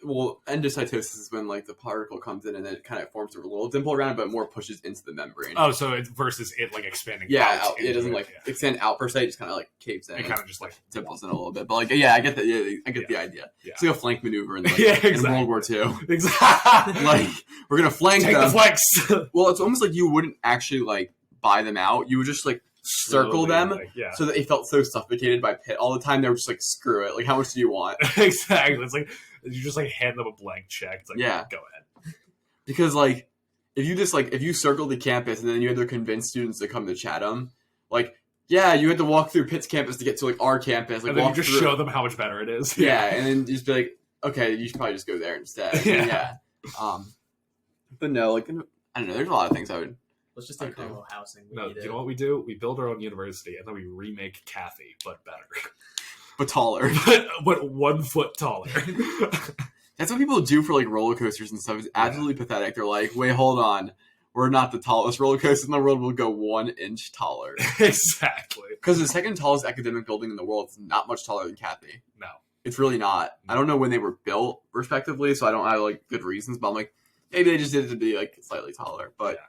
Well, endocytosis is when like the particle comes in and then it kind of forms a little dimple around it, but more pushes into the membrane. Oh, so it's versus it like expanding. Yeah, out it into doesn't like yeah. extend out per se. It just kind of like caves in. It kind of just like dimples in a little bit, but like I get that. Yeah, I get the idea. Yeah. It's like a flank maneuver in, like, Yeah, in exactly. World War II. exactly. Like we're gonna flank Take them. the flex. Well, it's almost like you wouldn't actually like buy them out. You would just like circle Slowly, them like, yeah. so that they felt so suffocated by Pitt all the time. They were just like, screw it. Like, how much do you want? Exactly. It's like you just like hand them a blank check. It's like, Yeah. go ahead. Because like if you circle the campus and then you had to convince students to come to Chatham, like yeah, you had to walk through Pitt's campus to get to like our campus. Like And then you walk just through. show them how much better it is. Yeah, and then you just be like, okay, you should probably just go there instead. Yeah. But no, like I don't know. There's a lot of things I would. Let's just take Okay. Carlo housing. We No, need you it. know what we do? We build our own university and then we remake Kathy, but better. But taller. but 1 foot taller. That's what people do for like roller coasters and stuff. It's absolutely pathetic. They're like, wait, hold on. We're not the tallest roller coaster in the world. We'll go 1 inch taller. Exactly. Because the second tallest academic building in the world is not much taller than Kathy. No. It's really not. I don't know when they were built, respectively, so I don't have like good reasons. But I'm like, maybe they just did it to be like slightly taller. But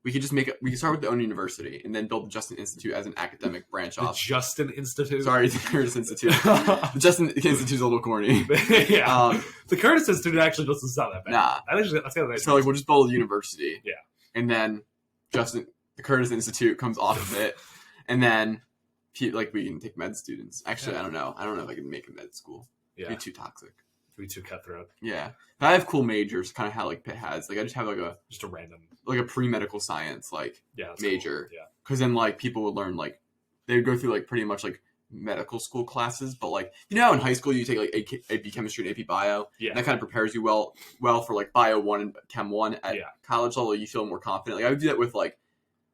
we could just we could start with the own university and then build the Justin Institute as an academic branch The off. Justin Institute. Sorry, the Curtis Institute. The Justin Institute's a little corny. Yeah. The Curtis Institute actually doesn't sound that bad. Nah. That's kind of nice. So like we'll just build a university. Yeah. And then the Curtis Institute comes off of it, and then like we can take med students. Actually, I don't know. I don't know if I can make a med school. Yeah. It'd be too toxic. It'd be too cutthroat. Yeah. But I have cool majors, kind of how like Pitt has. Like I just have Just a random. like a pre-medical science That's major. Cool. Yeah. Because then like people would learn like they would go through like pretty much like medical school classes, but like how in high school you take like AP chemistry and AP bio. Yeah. And that kind of prepares you well for like bio 1 and chem 1 at college level. You feel more confident. Like I would do that with like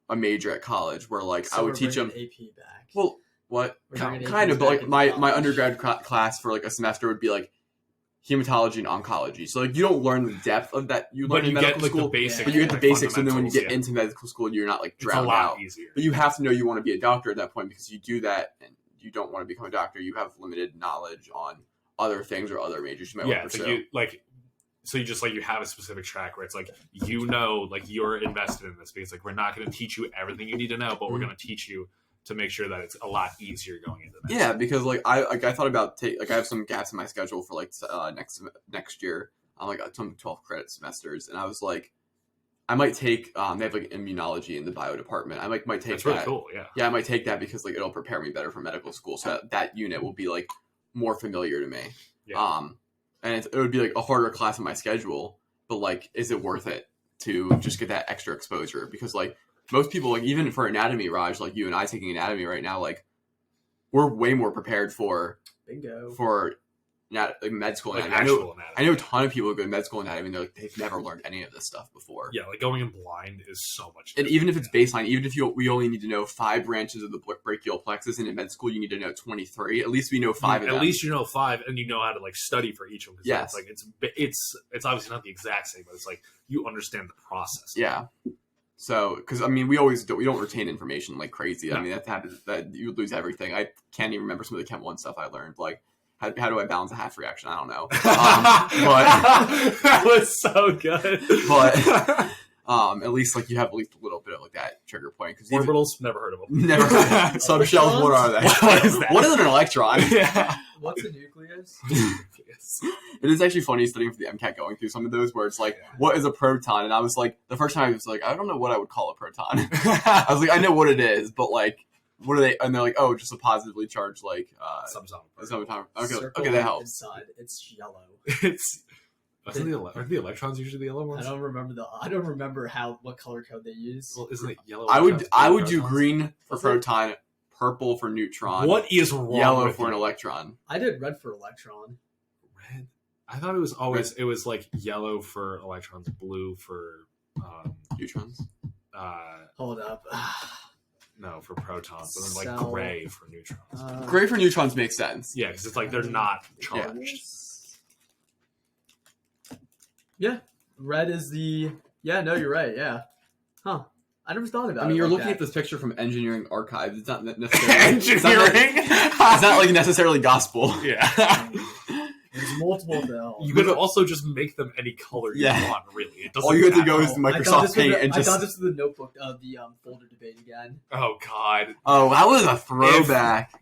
a major at college where like So I would teach them AP back. Well, what We're bringing kind of, APs but back like my into college. undergrad class for like a semester would be like hematology and oncology. So like you don't learn the depth of that you learn But in you medical get like school, the basics. but you get the like, basics, and then when you get fundamentals, into medical school, you're not like it's a drowned lot out. easier. But you have to know you want to be a doctor at that point because you do that and you don't want to become a doctor. You have limited knowledge on other things or other majors you might want to pursue. So you just like you have a specific track where it's like like you're invested in this because like we're not going to teach you everything you need to know, but we're going to teach you to make sure that it's a lot easier going into that. Yeah, because like I thought about I have some gaps in my schedule for like next year. I'm like some 12 credit semesters, and I was like, I might take they have like immunology in the bio department. I might take That's that. really cool. Yeah. Yeah, I might take that because like it'll prepare me better for medical school, so that unit will be like more familiar to me. Yeah. And it would be like a harder class in my schedule, but like, is it worth it to just get that extra exposure? Because like most people, like even for anatomy, Raj, like you and I taking anatomy right now, like we're way more prepared for like med school Like anatomy. actual anatomy. I know a ton of people who go to med school anatomy and they've never learned any of this stuff before. Yeah, like going in blind is so much And different. even if it's baseline, even if we only need to know 5 branches of the brachial plexus, and in med school you need to know 23. At least we know 5 of them. At least you know 5, and you know how to like study for each one. Yes. It's obviously not the exact same, but it's like you understand the process. Yeah. So, because I mean, we don't retain information like crazy. No. I mean, that happens. That you lose everything. I can't even remember some of the Chem 1 stuff I learned. Like, how do I balance a half reaction? I don't know. But That was so good. But at least like you have at least a little bit of like that trigger point. Because Orbitals, never heard of them. never subshells. What are they? What is that? What is an electron? Yeah. What's a nucleus? It is actually funny studying for the MCAT going through some of those where it's like, what is a proton? And I was like, the first time I was like, I don't know what I would call a proton. I was like, I know what it is, but like, what are they? And they're like, oh, just a positively charged like subatomic. Okay, that helps. Inside, it's yellow. Aren't the electrons usually the yellow ones? I don't remember what color code they use. Well, isn't it yellow? I would do protons? green for Is it? proton, purple for neutron. What is wrong yellow with for an you? electron? I did red for electron. Red? I thought it was always it was like yellow for electrons, blue for Neutrons. Hold up. No, for protons, and then like So- gray for neutrons. Gray for neutrons makes sense. Yeah, because it's like they're not charged. Yeah, red is the. Yeah, no, you're right. Yeah, huh? I never thought about it. I mean, you're like looking that. at this picture from Engineering Archives. It's not necessarily Engineering. It's not like necessarily gospel. Yeah. There's multiple though. You could also just make them any color you Yeah. want. Really, it doesn't. All you have to matter. go is to Microsoft Paint and I just. thought this was the notebook of the folder debate again. Oh God. Oh, that was a throwback.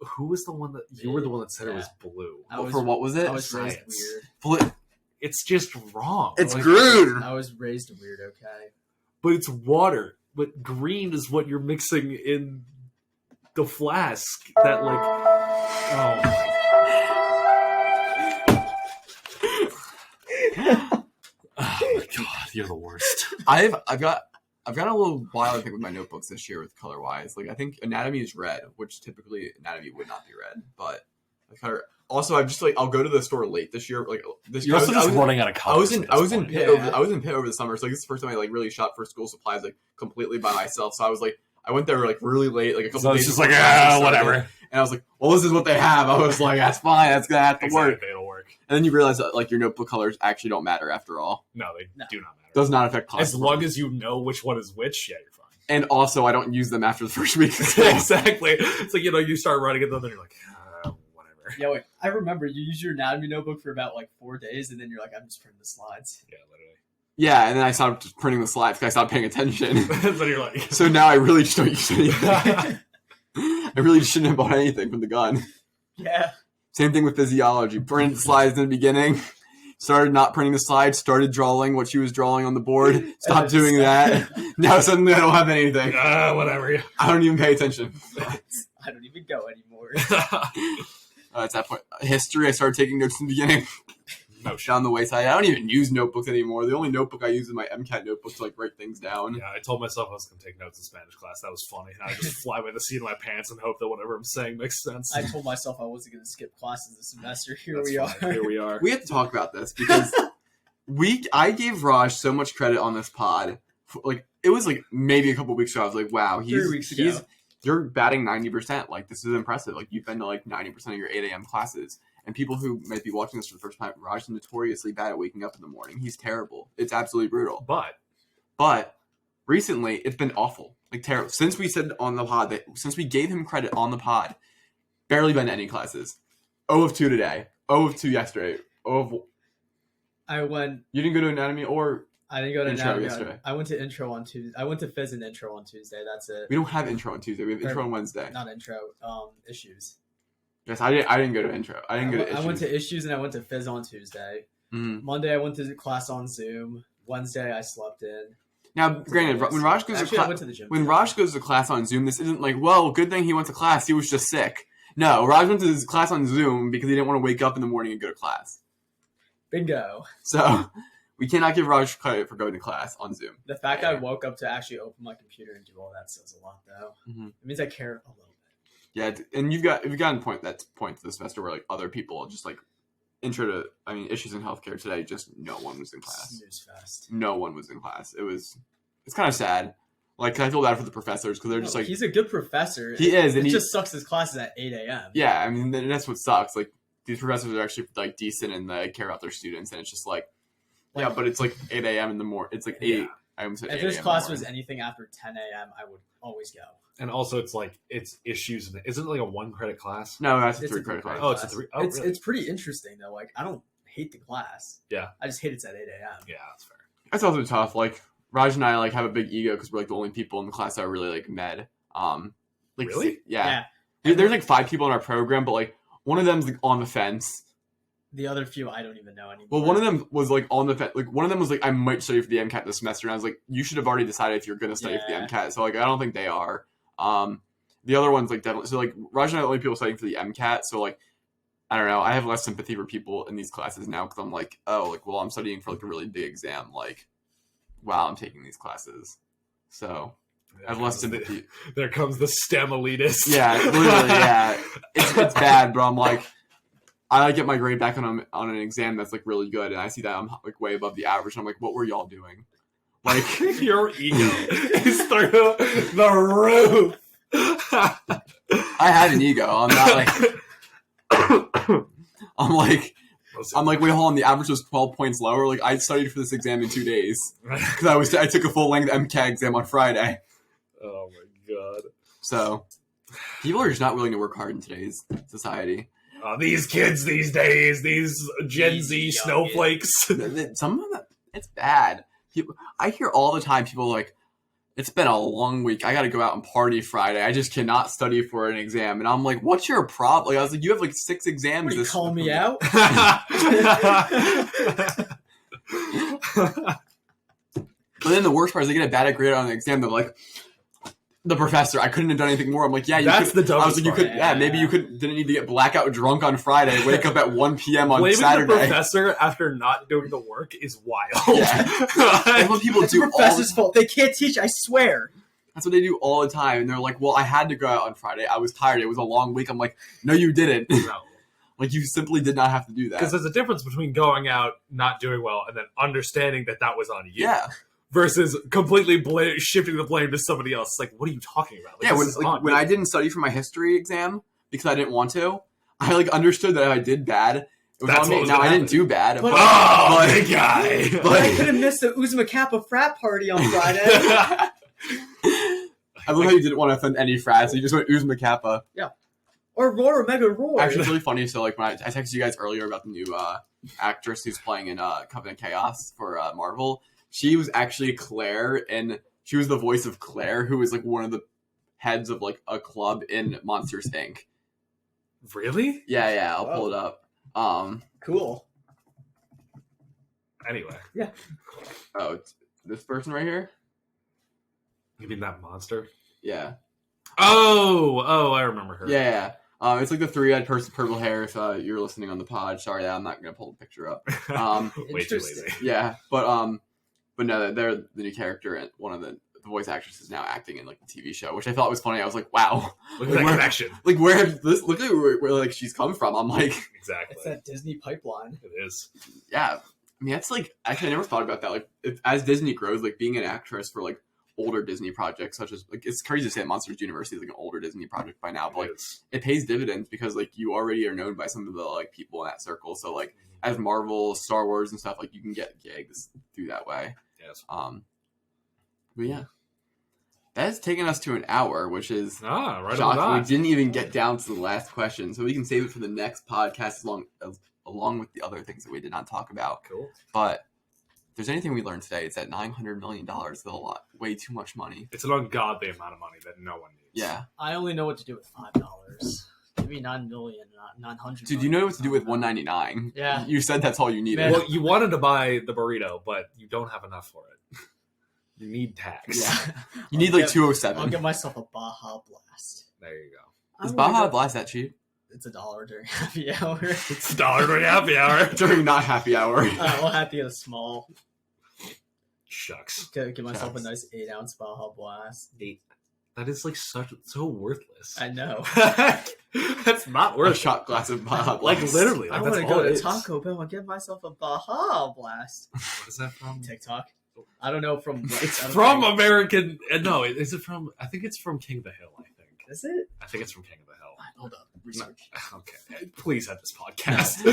Who was the one that you were the one that said it was blue? For what was it? I was raised Science. weird. It's just wrong. It's Like, green. I was raised weird. Okay. but it's water. But green is what you're mixing in the flask. That like, oh my god, you're the worst. I've got a little wild I think with my notebooks this year with color wise. Like I think anatomy is red, which typically anatomy would not be red. But I color. Also, I'm just like I'll go to the store late this year. Like this, You're also just running out of colors. I was in Pitt. Yeah. I was in Pitt over the summer, so like, this is the first time I like really shop for school supplies like completely by myself. So I was like, I went there like really late, like a couple So days. it's just before like classes started. whatever. And I was like, well, this is what they have. I was like, that's fine. That's gonna have to work. Exactly, it'll work. And then you realize that like your notebook colors actually don't matter after all. No, they No. do not matter. Does not affect class. As long as you know which one is which, yeah, you're fine. And also, I don't use them after the first week of school. Exactly. It's like, you start writing it, then you're like, whatever. Yeah, wait. I remember you use your anatomy notebook for about like 4 days, and then you're like, I'm just printing the slides. Yeah, literally. Yeah, and then I stopped printing the slides because I stopped paying attention. Then you're like, So now I really just don't use anything. I really just shouldn't have bought anything from the gun. Yeah. Same thing with physiology. Printed slides in the beginning. Started not printing the slides. Started drawing what she was drawing on the board. Stopped doing that. Now suddenly I don't have anything. whatever. I don't even pay attention. I don't even go anymore. At that point, history, I started taking notes in the beginning. No shit. Down the wayside. I don't even use notebooks anymore. The only notebook I use is my MCAT notebook to like write things down. Yeah, I told myself I was going to take notes in Spanish class. That was funny. I just fly by the seat of my pants and hope that whatever I'm saying makes sense. I told myself I wasn't going to skip classes this semester. Here That's we fine. are. Here we are. We have to talk about this because I gave Raj so much credit on this pod. Like it was like maybe a couple weeks ago. I was like, wow, 3 weeks ago. You're batting 90%. Like this is impressive. Like you've been to like 90% of your 8 a.m. classes. And people who might be watching this for the first time, Raj is notoriously bad at waking up in the morning. He's terrible. It's absolutely brutal. But recently, it's been awful. Like terrible. Since we said on the pod since we gave him credit on the pod, barely been to any classes. 0 of 2 today. 0 of 2 yesterday. 0 of... I went. You didn't go to anatomy or I didn't go to intro anatomy. yesterday? I went to intro on Tuesday. I went to phys and intro on Tuesday. That's it. We don't have intro on Tuesday. We have intro on Wednesday. Not intro. Issues. Yes, I didn't go to intro. I didn't go to issues. I went to issues and I went to phys on Tuesday. Mhm. Monday I went to class on Zoom. Wednesday I slept in. Now, granted, when Raj goes Actually, I went to the gym. when Raj goes to class on Zoom, this isn't like, well, good thing he went to class. He was just sick. No, Raj went to his class on Zoom because he didn't want to wake up in the morning and go to class. Bingo. So we cannot give Raj credit for going to class on Zoom. The fact I woke up to actually open my computer and do all that says a lot, though. Mhm. It means I care a little bit. Yeah, and you've gotten point to the semester where like other people just like issues in healthcare today. Just no one was in class. Snooze fest. No one was in class. It's kind of sad. Like, 'cause I feel bad for the professors because they're just like, he's a good professor. He is, and it he just sucks his classes at 8 a.m. Yeah, I mean that's what sucks. Like these professors are actually like decent and they care about their students, and it's just like, yeah, but it's like 8 a.m. in the morning. It's like 8. Yeah. I almost said If 8 his a.m. class in the was morning. anything after 10 a.m., I would always go. And also, it's issues. Isn't it like a 1 credit class? No, that's a It's 3 a credit three-credit class. Oh, it's a 3. Oh, really? It's pretty interesting though. Like I don't hate the class. Yeah. I just hate it's at 8 a.m. Yeah, that's fair. That's also tough. Like Raj and I like have a big ego because we're like the only people in the class that are really like med. Like Really? Yeah. There's like 5 people in our program, but like one of them's like on the fence. The other few I don't even know anymore. Well, one of them was like on the fence. Like one of them was like, I might study for the MCAT this semester, and I was like, you should have already decided if you're going to study for the Yeah. MCAT. So like, I don't think they are. The other one's like definitely. So like, Raj and I are the only people studying for the MCAT. So like, I don't know. I have less sympathy for people in these classes now because I'm like, oh, like, well, I'm studying for like a really big exam. Like, while I'm taking these classes, so I have less sympathy. There comes the STEM elitist. Yeah, literally, yeah. It's bad, but I'm like, I like get my grade back on an exam that's like really good, and I see that I'm like way above the average. And I'm like, what were y'all doing? Like Your ego is through the roof. I had an ego. I'm not like I'm like, wait, hold on. The average was 12 points lower. Like I studied for this exam in 2 days because I took a full length MCAT exam on Friday. Oh my god. So people are just not willing to work hard in today's society. These kids these days, these Gen These Z young snowflakes. Some of them, it's bad. I hear all the time people like, it's been a long week. I got to go out and party Friday. I just cannot study for an exam. And I'm like, what's your problem? Like, I was like, you have like 6 exams. What, you call me out? But then the worst part is they get a bad grade on the exam. They're like, the professor, I couldn't have done anything more. I'm like, yeah, you That's could. the I was dumbest like, you part. could. Yeah, maybe you didn't need to get blackout drunk on Friday. Wake up at 1 p.m. on Blaming Saturday. the professor after not doing the work is wild. Yeah. That's what people It's do the all professor's the fault. They can't teach, I swear. That's what they do all the time. And they're like, well, I had to go out on Friday. I was tired. It was a long week. I'm like, no, you didn't. No. Like, you simply did not have to do that. Because there's a difference between going out, not doing well, and then understanding that that was on you. Yeah. Versus completely shifting the blame to somebody else. Like, what are you talking about? Like, Yeah, this is on when me. I didn't study for my history exam because I didn't want to, I like understood that if I did bad, It was on me. Now I didn't do bad. But- big guy. But I could have missed the Uzma Kappa frat party on Friday. I love how you didn't want to offend any frats. So you just went Uzma Kappa. Or Roar, Mega Roar. Actually, it's really funny. So, like, when I texted you guys earlier about the new actress who's playing in Covenant Chaos for Marvel, she was actually Claire, and she was the voice of Claire, who was, like, one of the heads of, like, a club in Monsters, Inc. Really? Yeah, I'll pull it up. Cool. Anyway. Oh, it's this person right here? You mean that monster? Yeah. Oh, I remember her. Yeah. It's like the three-eyed person, purple hair. If you're listening on the pod, sorry, I'm not gonna pull the picture up. Way too lazy. Yeah, but no, they're the new character, and one of the voice actresses now acting in like the TV show, which I thought was funny. I was like, wow, Look at that connection. like where have this? Look at where like she's come from. I'm like, Exactly. It's that Disney pipeline. It is. yeah. I mean, that's like actually I never thought about that. Like, as Disney grows, like being an actress for like older Disney projects, such as like it's crazy to say that Monsters University is like an older Disney project by now, but like it pays dividends because like you already are known by some of the like people in that circle. So like as Marvel, Star Wars, and stuff, like you can get gigs through that way. Yes. But yeah, that's taken us to an hour, which is right shocking. on We the dot. didn't even get down to the last question, so we can save it for the next podcast along with the other things that we did not talk about. Cool. But if there's anything we learned today, it's that $900 million is a lot, way too much money. It's an ungodly amount of money that no one needs. Yeah. I only know what to do with $5. Give me 9 million, not 900. Dude, you know what to do with $199. Yeah. You said that's all you needed. Man. Well, you wanted to buy the burrito, but you don't have enough for it. You need tax. Yeah. You need like I'll 207. get myself a Baja Blast. There you go. Is I'm gonna Baja go- Blast that cheap? It's $1 during happy hour. It's $1 during happy hour. During not happy hour. We'll have to get a small. Shucks. Get myself a Shucks. nice 8-ounce Baja Blast. That is like so worthless. I know. That's not A worth shot glass of Baja Like Blast. literally. I Like, want that's to all go it to is. Taco Bell and get myself a Baja Blast. What is that from? TikTok. I don't know from. It's I don't from know. American. No, is it from? I think it's from King of the Hill. I think. Is it? I think it's from King of the Hill. Hold up. Research. Okay, please have this podcast.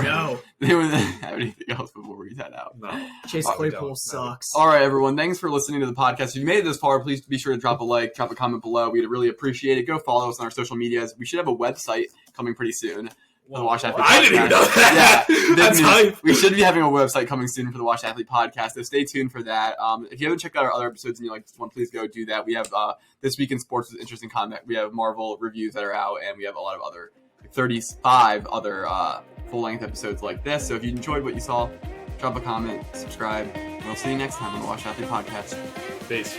No. They wouldn't have anything else before we head out. No. Chase Oh, we Claypool don't. sucks. All right, everyone. Thanks for listening to the podcast. If you made it this far, please be sure to drop a like, drop a comment below. We'd really appreciate it. Go follow us on our social medias. We should have a website coming pretty soon. For the Watch Athlete I didn't even know that. Yeah, That's hype. We should be having a website coming soon for the Watch Athlete podcast, so stay tuned for that. If you haven't checked out our other episodes and you like this one, please go do that. We have This Week in Sports with interesting content. We have Marvel reviews that are out, and we have a lot of other 35 other full-length episodes like this. So if you enjoyed what you saw, drop a comment, subscribe, and we'll see you next time on the Watch Athlete podcast. Peace.